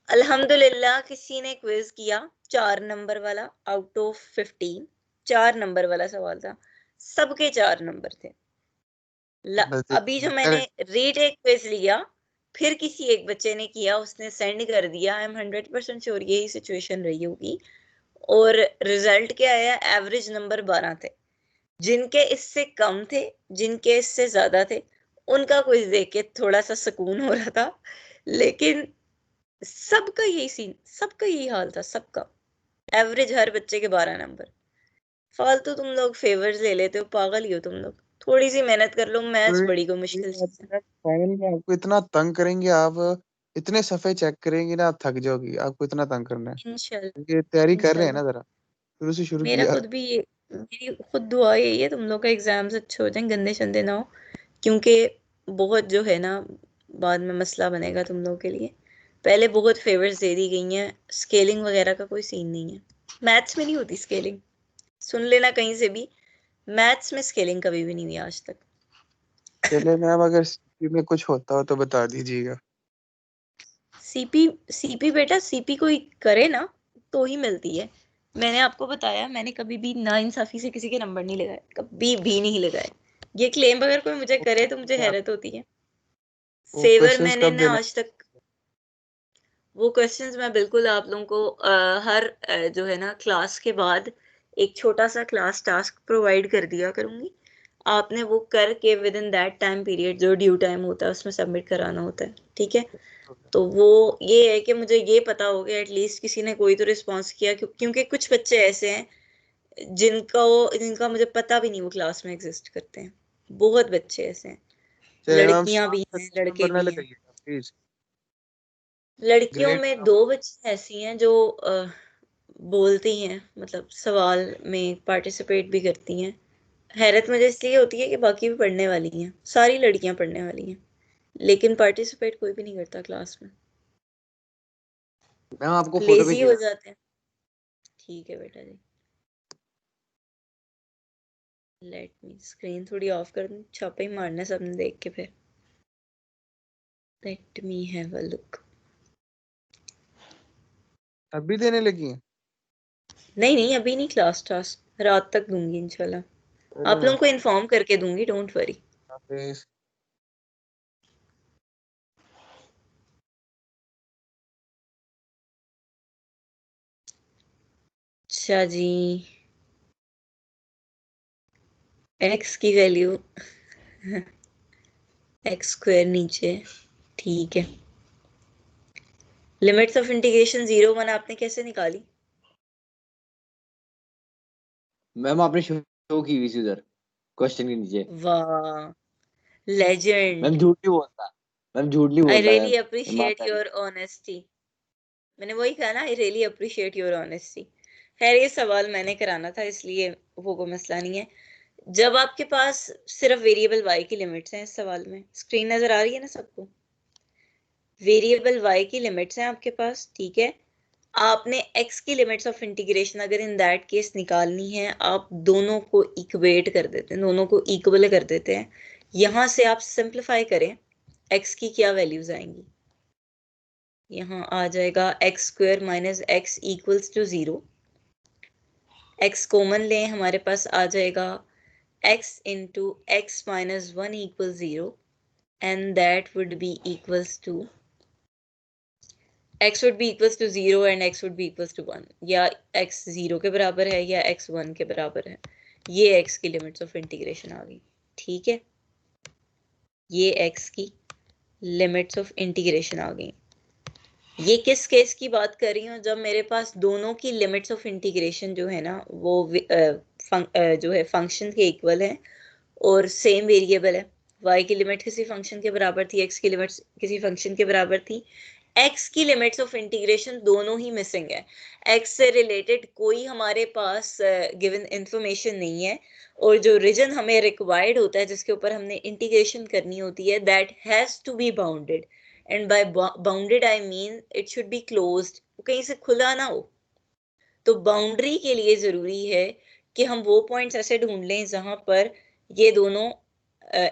अल्हम्दुलिल्लाह किसी ने क्विज किया 4 नंबर वाला आउट ऑफ 15, 4 नंबर वाला सवाल था, सबके 4 नंबर थे। बस अभी जो मैंने रीटेक क्विज लिया, फिर किसी एक बच्चे ने किया, उसने सेंड कर दिया, आई एम 100% श्योर यही सिचुएशन रही होगी। और रिजल्ट क्या आया? एवरेज नंबर 12 थे। जिनके इससे कम थे, जिनके इससे ज्यादा थे, उनका क्विज देख के थोड़ा सा सुकून हो रहा था, लेकिन सबका यही सीन, सबका यही हाल था, सबका एवरेज हर बच्चे के 12 नंबर। फालतू तुम लोग फेवर्स ले लेते हो, पागल ही हो तुम लोग। थोड़ी सी मेहनत कर लो, मैथ्स बड़ी को मुश्किल चीज है। फाइनल में आपको इतना तंग करेंगे, आप इतने सफे चेक करेंगे ना, आप थक जाओगी। आपको इतना तंग करना है इंशाल्लाह क्योंकि तैयारी कर रहे हैं ना, इंशाल्लाह। जरा शुरू से शुरू मेरा किया। खुद भी मेरी खुद दुआ यही है, तुम लोग का एग्जाम्स अच्छे हो जाएं, गंदे शंदे ना हो, क्योंकि बहुत जो है ना बाद में मसला बनेगा तुम लोगों के लिए। पहले बहुत फेवर्स दे दी गई हैं, स्केलिंग वगैरह का कोई सीन नहीं है। मैथ्स में नहीं होती स्केलिंग, सुन लेना कहीं से भी, मैथ्स में स्केलिंग कभी भी नहीं हुई आज तक। चले मैम, अगर CP में कुछ होता हो तो बता दीजिएगा। सीपी सीपी बेटा, सीपी कोई करे ना तो ही मिलती है। मैंने आपको बताया, मैंने कभी भी ना इंसाफी से किसी के नंबर नहीं लगाए, कभी भी नहीं लगाए। ये क्लेम अगर कोई मुझे करे तो मुझे हैरत होती है। वो फेवर क्वेश्चंस मैंने कब ना देने? आज तक, वो क्वेश्चंस मैं बिल्कुल आप लोगों को हर जो है ना क्लास के बाद एक छोटा सा क्लास टास्क प्रोवाइड कर दिया करूंगी। आपने वो करके with in that time period जो ड्यू टाइम होता है उसमें सबमिट कराना होता है, ठीक है? तो वो ये है कि मुझे ये पता हो गया एटलीस्ट किसी ने कोई तो रिस्पॉन्स किया, क्योंकि कुछ बच्चे ऐसे हैं जिनका मुझे पता भी नहीं वो क्लास में एग्जिस्ट करते हैं। बहुत बच्चे ऐसे हैं, चले मैम, लड़कियां भी हैं लड़के नंबर ना भी हैं। लगाइएगा प्लीज। लड़कियों ग्रेड में 2 बच्ची ऐसी हैं जो बोलती हैं, मतलब सवाल में पार्टिसिपेट भी करती हैं। हैरत मुझे इसलिए होती है कि बाकी भी पढ़ने वाली हैं, सारी लड़कियां पढ़ने वाली हैं, लेकिन पार्टिसिपेट कोई भी नहीं करता क्लास में, मैम आपको फोटो लेजी हो भेजिएगा। जाते हैं। ठीक है बेटा जी, लेट मी स्क्रीन थोड़ी ऑफ कर दूं, छापा ही मारना है सबने देख के फिर। Let me have a look. अभी देने लगी हैं? नहीं नहीं, अभी नहीं, क्लास टास्क रात तक दूंगी इंशाल्लाह, चले आप मैम, लोगों को इन्फॉर्म करके दूंगी, डोंट वरी। हाफिज। अच्छा जी, एक्स की वैल्यू एक्स स्क्वायर नीचे, ठीक है। लिमिट्स ऑफ इंटीग्रेशन 0 1 आपने कैसे निकाली? मैम आपने शो की हुई थी उधर क्वेश्चन के नीचे। वाह, मैम लेजेंड। झूठ नहीं बोलता, मैम झूठ नहीं आई बोलता रियली मैम, अप्रिशिएट ईमानदारी। Your honesty. मैंने वही कहा ना, I really appreciate your honesty. खैर ये सवाल मैंने कराना था, इसलिए वो कोई मसला नहीं है। जब आपके पास सिर्फ वेरिएबल y की लिमिट्स हैं, इस सवाल में स्क्रीन नजर आ रही है ना सबको? वेरिएबल y की लिमिट्स हैं आपके पास, ठीक है। आपने x की लिमिट्स ऑफ इंटीग्रेशन अगर इन दैट केस निकालनी है, आप दोनों को इक्वेट कर देते हैं, दोनों को इक्वल कर देते हैं। यहां से आप सिंप्लीफाई करें, x की क्या वैल्यूज आएंगी? यहाँ आ जाएगा x square minus x equals to 0। x common लें, हमारे पास आ जाएगा x into x minus 1 equal 0 and that would be equals to x would be equals to 0 and x would be equals to 1, या x 0 के बराबर है या x 1 के बराबर है। ये x की लिमिट्स ऑफ इंटीग्रेशन आ गई, ठीक है। ये x की लिमिट्स ऑफ इंटीग्रेशन आ गई। ये किस केस की बात कर रही हूँ? जब मेरे पास दोनों की लिमिट्स ऑफ इंटीग्रेशन जो है ना वो जो है फंक्शन के इक्वल है और सेम वेरिएबल है। y की लिमिट किसी फंक्शन के बराबर थी, x की लिमिट किसी फंक्शन के बराबर थी। x की लिमिट्स ऑफ इंटीग्रेशन दोनों ही मिसिंग है। x से रिलेटेड कोई हमारे पास गिवन इंफॉर्मेशन नहीं है, और जो रीजन हमें रिक्वायर्ड होता है जिसके ऊपर हमने इंटीग्रेशन करनी होती है, that has to be bounded. And by bounded I mean it should be closed, कहीं से खुला ना हो। तो बाउंड्री के लिए जरूरी है कि हम वो पॉइंट्स ऐसे ढूंढ लें जहां पर ये दोनों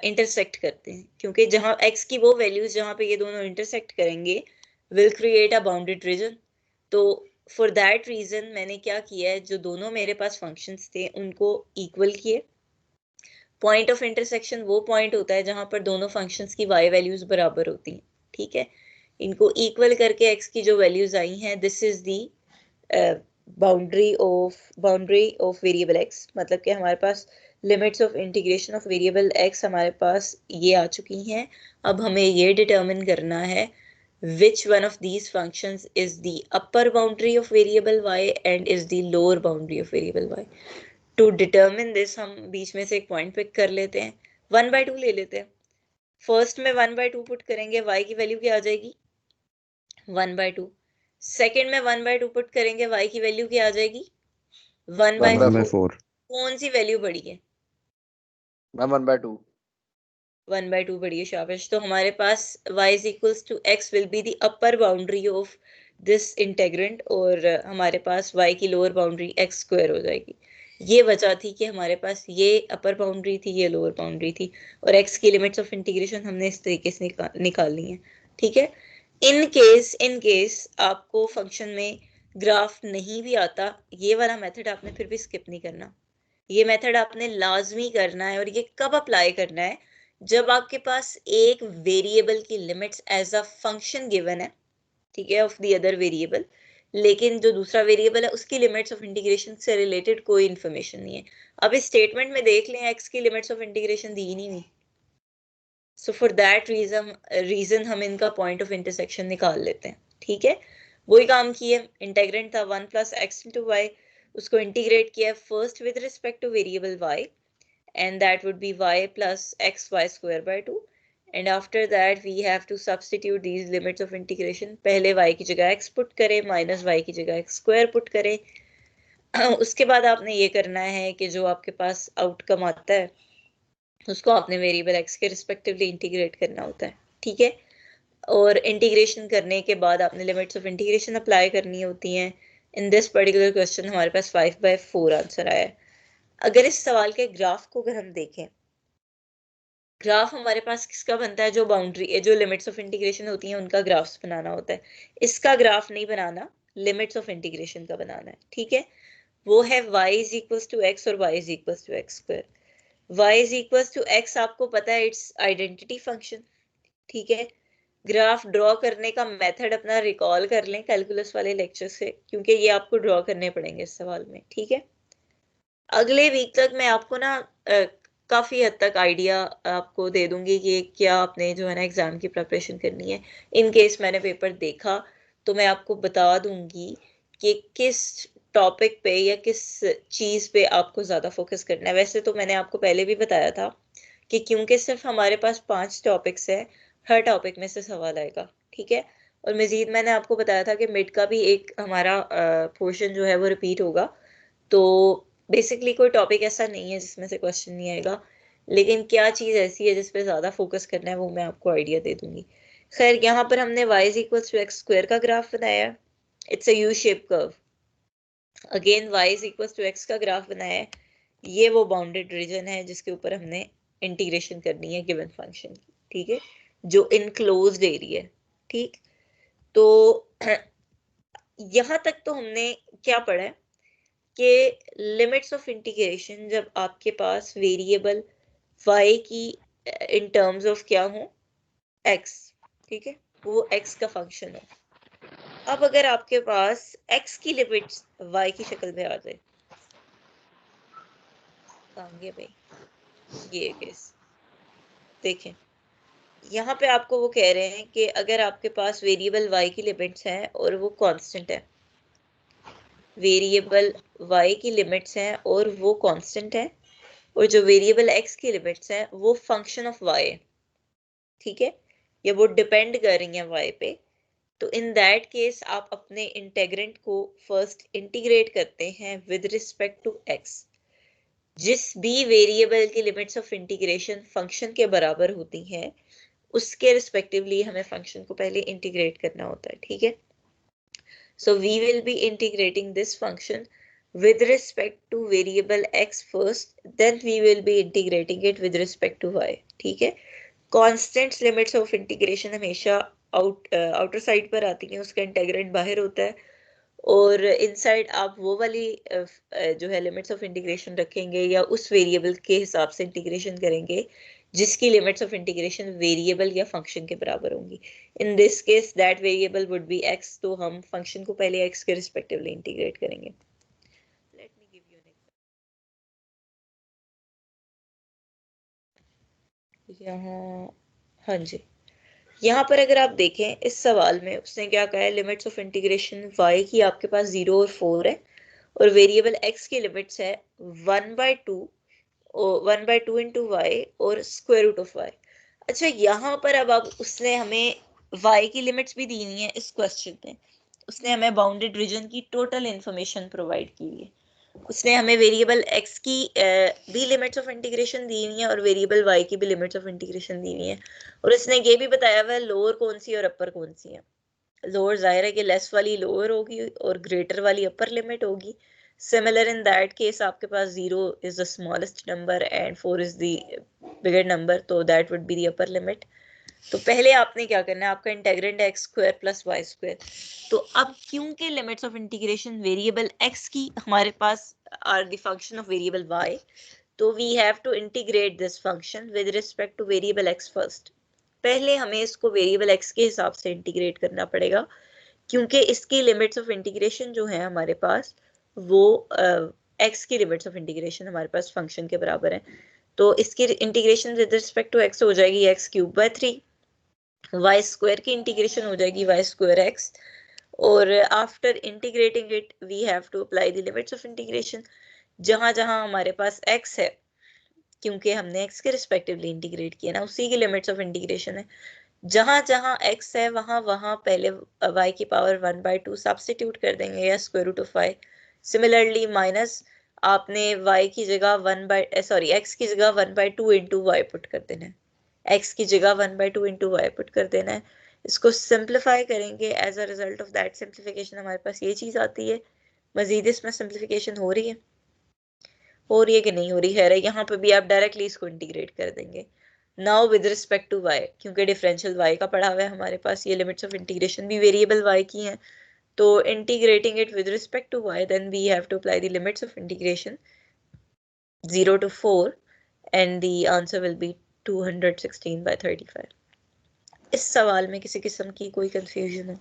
इंटरसेक्ट करते हैं, क्योंकि जहां x की वो वैल्यूज जहां पे ये दोनों इंटरसेक्ट करेंगे will create a bounded reason. तो फॉर दैट रीजन मैंने क्या किया है, जो दोनों मेरे पास फंक्शंस थे उनको इक्वल किए। पॉइंट ऑफ इंटरसेक्शन वो पॉइंट होता है जहां पर दोनों फंक्शंस की y वैल्यूज बराबर होती हैं, ठीक है। इनको इक्वल करके x की जो वैल्यूज आई हैं, this is the boundary of variable x। मतलब कि हमारे पास limits of integration of variable x हमारे पास ये आ चुकी हैं। अब हमें ये डिटर्मिन करना है which one of these functions is the upper boundary of variable y and is the lower boundary of variable y. To determine this हम बीच में से एक पॉइंट पिक कर लेते हैं, 1/2 ले लेते हैं। फर्स्ट में 1/2 पुट करेंगे, y की वैल्यू क्या आ जाएगी? 1/2। सेकेंड में 1/2 पुट करेंगे, y की वैल्यू क्या आ जाएगी? 1/4। 1/4 कौन सी वैल्यू बढ़ी है? मैम 1/2। 1/2 बढ़ी है, शाबाश। तो हमारे पास y is equals to x will be the upper boundary of this integrand, और हमारे पास y की लोअर बाउंड्री x स्क्वायर हो जाएगी। ये वजह थी कि हमारे पास ये अपर बाउंड्री थी, ये लोअर बाउंड्री थी, और x की लिमिट्स ऑफ इंटीग्रेशन हमने इस तरीके से निकालनी है, ठीक है। इन केस आपको फंक्शन में ग्राफ नहीं भी आता, ये वाला मेथड आपने फिर भी स्किप नहीं करना। ये मेथड आपने लाजमी करना है, और ये कब अप्लाई करना है? जब आपके पास एक वेरिएबल की limits as a function given है, ठीक है, ऑफ द अदर वेरिएबल, लेकिन जो दूसरा वेरिएबल है उसकी लिमिट्स ऑफ इंटीग्रेशन से रिलेटेड कोई इंफॉर्मेशन नहीं है। अब इस स्टेटमेंट में देख लें, एक्स की लिमिट्स ऑफ इंटीग्रेशन दी नहीं हुई। सो फॉर दैट रीजन हम इनका पॉइंट ऑफ इंटरसेक्शन निकाल लेते हैं, ठीक है। वही काम किए, इंटेग्रेंट था 1 प्लस एक्स इंटू वाई, उसको इंटीग्रेट किया first with respect to variable y, and that would be y plus xy square by 2, and after that we have to substitute these limits of integration। पहले y की जगह x put करें, minus y की जगह x square put करें। उसके बाद आपने ये करना है कि जो आपके पास आउटकम आता है उसको आपने वेरिएबल x के रिस्पेक्टिवली इंटीग्रेट करना होता है, ठीक है। और इंटीग्रेशन करने के बाद आपने लिमिट्स ऑफ इंटीग्रेशन अप्लाई करनी होती हैं। इन दिस पर्टिकुलर क्वेश्चन हमारे पास 5/4 आंसर आया है। अगर इस सवाल के ग्राफ को अगर हम देखें, ग्राफ हमारे पास किसका बनता है? जो बाउंड्री है, जो लिमिट्स ऑफ इंटीग्रेशन होती हैं उनका ग्राफ्स बनाना होता है। इसका ग्राफ नहीं बनाना, लिमिट्स ऑफ इंटीग्रेशन का बनाना है, ठीक है। वो है y is equals to x और y is equals to x square. y is equals to x आपको पता है, इट्स आइडेंटिटी फंक्शन, ठीक है। ग्राफ ड्रॉ करने का मेथड अपना रिकॉल कर लें कैलकुलस वाले लेक्चर से, क्योंकि ये आपको ड्रॉ करने पड़ेंगे इस सवाल में, ठीक है। अगले वीक तक मैं आपको ना काफ़ी हद तक आइडिया आपको दे दूंगी कि क्या आपने जो है ना एग्ज़ाम की प्रिपरेशन करनी है। इन केस मैंने पेपर देखा तो मैं आपको बता दूंगी कि किस टॉपिक पे या किस चीज पे आपको ज्यादा फोकस करना है। वैसे तो मैंने आपको पहले भी बताया था कि क्योंकि सिर्फ हमारे पास 5 टॉपिक्स है, हर टॉपिक में से सवाल आएगा, ठीक है। और मजीद मैंने आपको बताया था कि मिड का भी एक हमारा पोर्शन जो है वो रिपीट होगा। तो बेसिकली कोई टॉपिक ऐसा नहीं है जिसमें से क्वेश्चन नहीं आएगा, लेकिन क्या चीज ऐसी है जिस पे ज्यादा फोकस करना है वो मैं आपको आइडिया दे दूंगी। खैर, यहाँ पर हमने y is equal to x square का ग्राफ बनाया है। It's a U shape curve. Again y is equal to x का ग्राफ बनाया है। ये वो बाउंडेड रीजन है जिसके ऊपर हमने इंटीग्रेशन करनी है गिवन फंक्शन की, ठीक है, जो इनक्लोज्ड एरिया है, ठीक। तो यहाँ तक तो हमने क्या पढ़ा है कि लिमिट्स ऑफ इंटीग्रेशन जब आपके पास वेरिएबल y की इन टर्म्स ऑफ क्या हो, x, ठीक है, वो x का फंक्शन हो। अब अगर आपके पास x की लिमिट्स y की शक्ल में आ जाए, भाई ये केस देखें, यहाँ पे आपको वो कह रहे हैं कि अगर आपके पास वेरिएबल y की लिमिट्स हैं और वो कांस्टेंट है, वेरिएबल y की लिमिट्स हैं और वो कांस्टेंट है, और जो वेरिएबल x की लिमिट्स हैं वो फंक्शन ऑफ y है, ठीक है, या वो डिपेंड कर रही हैं y पे, तो इन दैट केस आप अपने इंटेग्रेंट को फर्स्ट इंटीग्रेट करते हैं विद रिस्पेक्ट टू x। जिस भी वेरिएबल की लिमिट्स ऑफ इंटीग्रेशन फंक्शन के बराबर होती हैं उसके रिस्पेक्टिवली हमें फंक्शन को पहले इंटीग्रेट करना होता है, ठीक है। So we will be integrating this function with respect to variable x first, then we will be integrating it with respect to y, ठीक है। कांस्टेंट लिमिट्स ऑफ इंटीग्रेशन हमेशा आउटर साइड पर आती हैं, उसका इंटीग्रेंट बाहर होता है, और इनसाइड आप वो वाली जो है लिमिट्स ऑफ इंटीग्रेशन रखेंगे या उस वेरिएबल के हिसाब से इंटीग्रेशन करेंगे जिसकी लिमिट्स ऑफ इंटीग्रेशन वेरिएबल या फंक्शन के बराबर होंगी। In this case that variable would be x, तो हम फंक्शन को पहले x के रिस्पेक्टिवली इंटीग्रेट करेंगे। Let me give you an example. यहाँ, हाँ जी, यहाँ पर अगर आप देखें इस सवाल में उसने क्या कहा है, लिमिट्स ऑफ इंटीग्रेशन y की आपके पास 0 और 4 है, और वेरिएबल x की लिमिट्स है 1/2 और 1/2 इंटू वाई और स्क्वायर रूट ऑफ y। अच्छा, यहाँ पर अब उसने हमें y की लिमिट्स भी दी हुई है। इस क्वेश्चन में उसने हमें बाउंडेड रीजन की टोटल इंफॉर्मेशन प्रोवाइड की है। उसने हमें वेरिएबल x की भी लिमिट्स ऑफ इंटीग्रेशन दी हुई है और वेरिएबल y की भी लिमिट्स ऑफ इंटीग्रेशन दी हुई है, और इसने ये भी बताया हुआ है लोअर कौन सी और अपर कौन सी है। लोअर जाहिर है कि लेस वाली लोअर होगी और ग्रेटर वाली अपर लिमिट होगी। सिमिलर इन दैट केस आपके पास 0 is the smallest number and 4 is the bigger number, तो that would be the upper limit. तो पहले आपने क्या करना है, आपका इंटेग्रेंड है x square plus y square. तो अब क्योंकि limits of integration variable x की हमारे पास are the function of variable y, तो we have to integrate this function with respect to variable x first. पहले हमें इसको वेरिएबल एक्स के हिसाब से इंटीग्रेट करना पड़ेगा, क्योंकि इसकी लिमिट्स ऑफ इंटीग्रेशन जो है हमारे पास वो एक्स की लिमिट्स ऑफ इंटीग्रेशन हमारे पास फंक्शन के बराबर है। तो इसकी integration with respect to x हो जाएगी x cube by 3, y square की इंटीग्रेशन हो जाएगी वाई स्क्वायर एक्स, और after integrating it we have to apply the limits of integration. जहां जहां हमारे पास x है, क्योंकि हमने x के रिस्पेक्टिवली इंटीग्रेट किया ना, उसी की लिमिट्स ऑफ इंटीग्रेशन है। जहां जहां x है वहां वहां पहले y की पावर 1/2 सब्स्टिट्यूट कर देंगे या square root of y। Similarly minus आपने y की जगह x की जगह 1/2 इंटू वाई पुट कर देना है, x की जगह 1/2 इंटू वाई पुट कर देना है। इसको सिंप्लीफाई करेंगे, as a result of that simplification हमारे पास ये चीज आती है। मजीद इसमें सिंप्लीफिकेशन हो रही है कि नहीं हो रही है, यहाँ पे भी आप डायरेक्टली इसको इंटीग्रेट कर देंगे। Now with respect to y, क्योंकि डिफरेंशियल y का पढ़ा हुआ है हमारे पास, ये लिमिट्स ऑफ इंटीग्रेशन भी वेरिएबल y की हैं, तो integrating it with respect to y then we have to apply the limits of integration 0 to 4 and the answer will be 216/35। इस सवाल में किसी किस्म की कोई कंफ्यूजन है?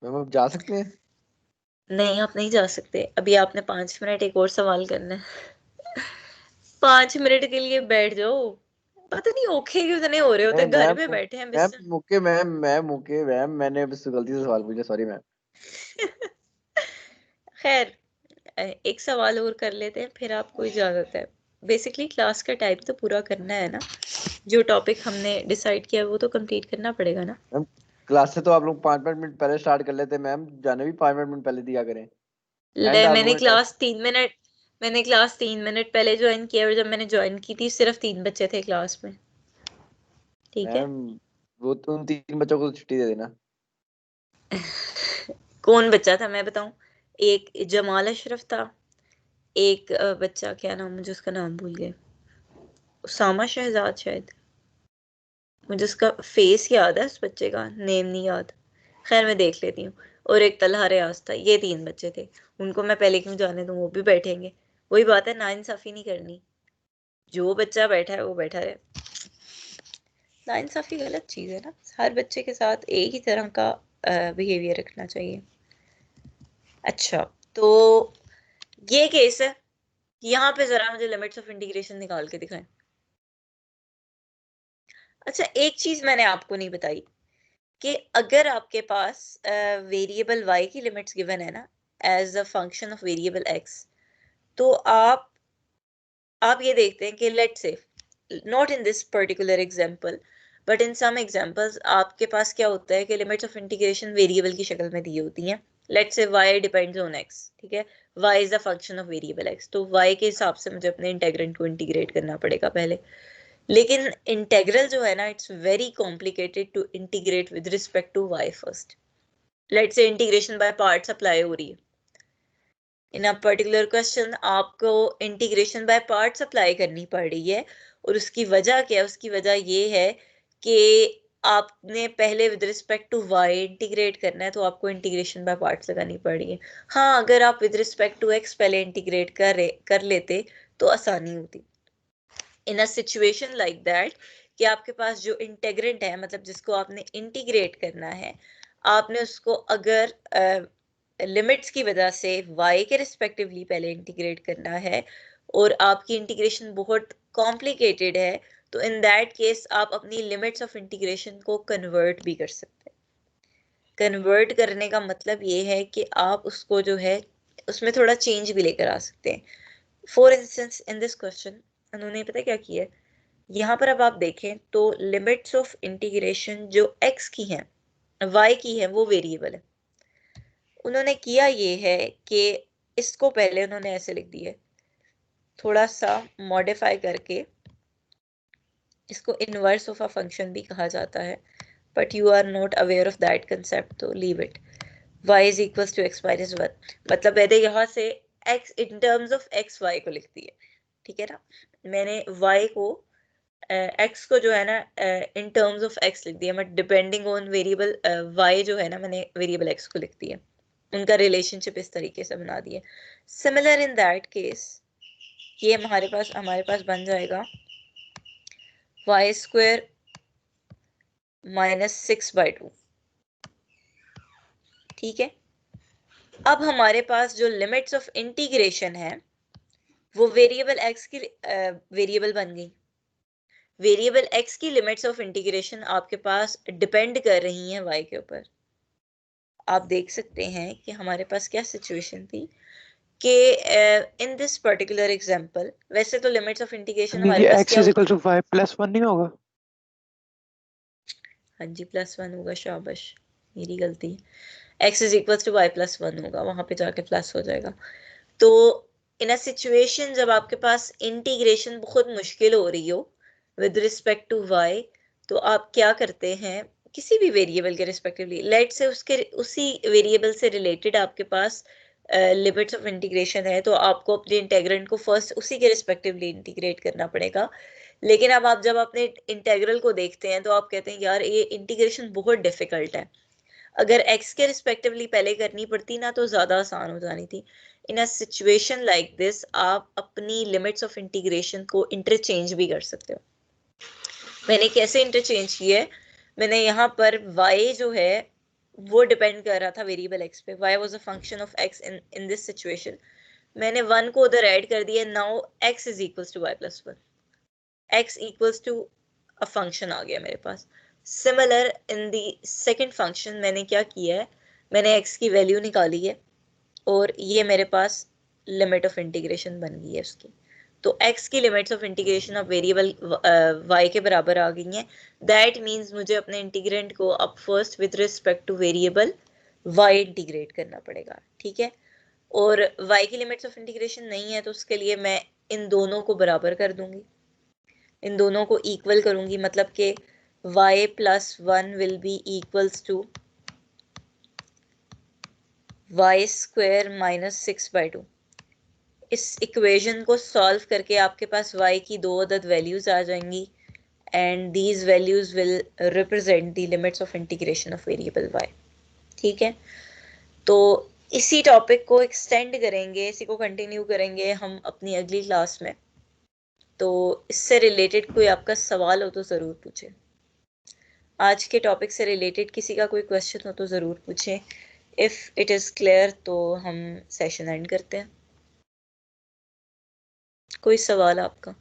मैम आप जा सकते हैं। नहीं, आप नहीं जा सकते, अभी आपने 5 मिनट एक और सवाल करना है। 5 मिनट के लिए बैठ जाओ, पता नहीं ओखे क्यों इतने हो रहे होते, नहीं घर मैम, में बैठे हैं मैम बिस्तर। मुके मैम मैंने बस गलती से सवाल पूछा, सॉरी मैम। खैर एक सवाल और कर लेते हैं फिर आपको इजाजत है। बेसिकली क्लास का टाइम तो पूरा करना है ना, जो टॉपिक हमने डिसाइड किया वो तो कंप्लीट करना पड़ेगा ना। मैम क्लास से तो आप लोग 5-5 मिनट पहले स्टार्ट कर लेते मैम, जाने भी 5 मिनट पहले दिया करें। एंड आप लोगों ने मैंने क्लास 3 मिनट पहले ज्वाइन किया, और जब मैंने ज्वाइन की थी सिर्फ 3 बच्चे थे क्लास में, ठीक है। मैम वो तो उन 3 बच्चों को छुट्टी दे देना। कौन बच्चा था मैं बताऊं? एक जमाल अशरफ था, एक बच्चा, क्या नाम, मुझे उसका नाम भूल गया, उसामा शहजाद शायद, मुझे उसका फेस याद है, उस बच्चे का नेम नहीं याद, खैर मैं देख लेती हूँ। और एक तलहा रियाज था, ये 3 बच्चे थे। उनको मैं पहले क्यों जाने दूं, वो भी बैठेंगे। वही बात है, नाइंसाफी नहीं करनी, जो बच्चा बैठा है वो बैठा रहे। नाइंसाफी गलत चीज है ना, हर बच्चे के साथ एक ही तरह का बिहेवियर रखना चाहिए। अच्छा, तो ये केस है, यहाँ पे जरा मुझे लिमिट्स ऑफ इंटीग्रेशन निकाल के दिखाएं। अच्छा, एक चीज मैंने आपको नहीं बताई कि अगर आपके पास वेरिएबल y की लिमिट्स गिवन है ना as a function of variable x, तो आप ये देखते हैं कि let's say, not in this particular example but in some examples, आपके पास क्या होता है कि लिमिट्स ऑफ इंटीग्रेशन वेरिएबल की शक्ल में दी होती हैं। Let's say y depends on x, ठीक है, y is a function of variable x, तो y के हिसाब से मुझे अपने इंटेग्रेंड को इंटीग्रेट करना पड़ेगा पहले। लेकिन इंटेग्रल जो है ना, it's very complicated to integrate with respect to y first. Let's say integration by parts apply हो रही है इन अ पर्टिकुलर क्वेश्चन, आपको इंटीग्रेशन बाय पार्ट्स अप्लाई करनी पड़ रही है। और उसकी वजह क्या है? उसकी वजह ये है कि आपने पहले with respect to y integrate करना है, तो आपको इंटीग्रेशन बाय पार्ट्स लगानी पड़ रही है। हाँ, अगर आप विद रिस्पेक्ट टू x पहले इंटीग्रेट कर लेते तो आसानी होती। इन अ सिचुएशन लाइक दैट कि आपके पास जो इंटेग्रेंट है, मतलब जिसको आपने इंटीग्रेट करना है, आपने उसको अगर लिमिट्स की वजह से y के रिस्पेक्टिवली पहले इंटीग्रेट करना है और आपकी इंटीग्रेशन बहुत कॉम्प्लिकेटेड है, तो इन दैट केस आप अपनी लिमिट्स ऑफ इंटीग्रेशन को कन्वर्ट भी कर सकते हैं। कन्वर्ट करने का मतलब ये है कि आप उसको जो है उसमें थोड़ा चेंज भी लेकर आ सकते हैं। For instance in this question उन्होंने पता क्या किया है, यहाँ पर अब आप देखें तो लिमिट्स ऑफ इंटीग्रेशन जो x की हैं, y की है, वो वेरिएबल है। उन्होंने किया ये है कि इसको पहले उन्होंने ऐसे लिख दिया, थोड़ा सा मॉडिफाई करके, इसको इनवर्स ऑफ अ फंक्शन भी कहा जाता है, but you are not aware of that concept, तो leave it. y is equals to x minus 1, मतलब मैंने यहाँ से x in terms of x y को लिख दिया, ठीक है ना। मैंने y को x को जो है ना इन टर्म्स ऑफ x लिख दिया, but depending on variable y जो है ना, मैंने वेरिएबल x को लिख दिया। उनका रिलेशनशिप इस तरीके से बना दिया। सिमिलर इन दैट केस ये हमारे पास बन जाएगा y स्क्वायर माइनस 6/2, ठीक है। अब हमारे पास जो लिमिट्स ऑफ इंटीग्रेशन है वो वेरिएबल x की वेरिएबल बन गई। वेरिएबल x की लिमिट्स ऑफ इंटीग्रेशन आपके पास डिपेंड कर रही हैं y के ऊपर। आप देख सकते हैं कि हमारे पास क्या सिचुएशन थी कि इन दिस पर्टिकुलर एग्जांपल, वैसे तो लिमिट्स ऑफ इंटीग्रेशन हमारे पास x क्या इज होती इक्वल टू 5 + 1 नहीं होगा? हाँ जी, +1 होगा, शाबाश, मेरी गलती है। x is equal to y + 1 होगा, वहां पे जाके प्लस हो जाएगा। तो इन अ सिचुएशन जब आपके पास इंटीग्रेशन बहुत मुश्किल हो रही हो विद रिस्पेक्ट टू y, तो आप क्या करते हैं, किसी भी वेरिएबल के रिस्पेक्टिवली, लेट से उसके उसी वेरिएबल से रिलेटेड आपके पास लिमिट्स ऑफ इंटीग्रेशन है, तो आपको अपने इंटेग्रेंड को फर्स्ट उसी के रिस्पेक्टिवली इंटीग्रेट करना पड़ेगा। लेकिन अब आप जब अपने इंटेग्रल को देखते हैं तो आप कहते हैं यार ये इंटीग्रेशन बहुत डिफिकल्ट है, अगर x के रिस्पेक्टिवली पहले करनी पड़ती ना तो ज्यादा आसान हो जानी थी। इन अ सिचुएशन लाइक दिस आप अपनी लिमिट्स ऑफ इंटीग्रेशन को इंटरचेंज भी कर सकते हो। मैंने कैसे इंटरचेंज किया है, मैंने यहाँ पर y जो है वो डिपेंड कर रहा था वेरिएबल x पे, y was a function of x in this situation, मैंने 1 को उधर ऐड कर दिया, now x is equals to y plus 1, x equals to a function आ गया मेरे पास। Similar in the second function मैंने क्या किया है, मैंने x की वैल्यू निकाली है और ये मेरे पास लिमिट ऑफ इंटीग्रेशन बन गई है उसकी। तो x की limits of integration of variable y के बराबर आ गई हैं। दैट मीन्स मुझे अपने इंटीग्रेंट को अब first with respect to variable y integrate करना पड़ेगा, ठीक है। और y की लिमिट्स ऑफ इंटीग्रेशन नहीं है तो उसके लिए मैं इन दोनों को बराबर कर दूंगी, इन दोनों को इक्वल करूंगी, मतलब कि y plus 1 will be equals to y square minus 6/2। इस इक्वेशन को सॉल्व करके आपके पास y की दो अदद वैल्यूज आ जाएंगी and these values will represent the limits of integration of variable y, ठीक है। तो इसी टॉपिक को एक्सटेंड करेंगे, इसी को कंटिन्यू करेंगे हम अपनी अगली क्लास में। तो इससे रिलेटेड कोई आपका सवाल हो तो ज़रूर पूछें, आज के टॉपिक से रिलेटेड किसी का कोई क्वेश्चन हो तो ज़रूर पूछें। इफ़ इट इज़ क्लियर तो हम सेशन एंड करते हैं। कोई सवाल आपका?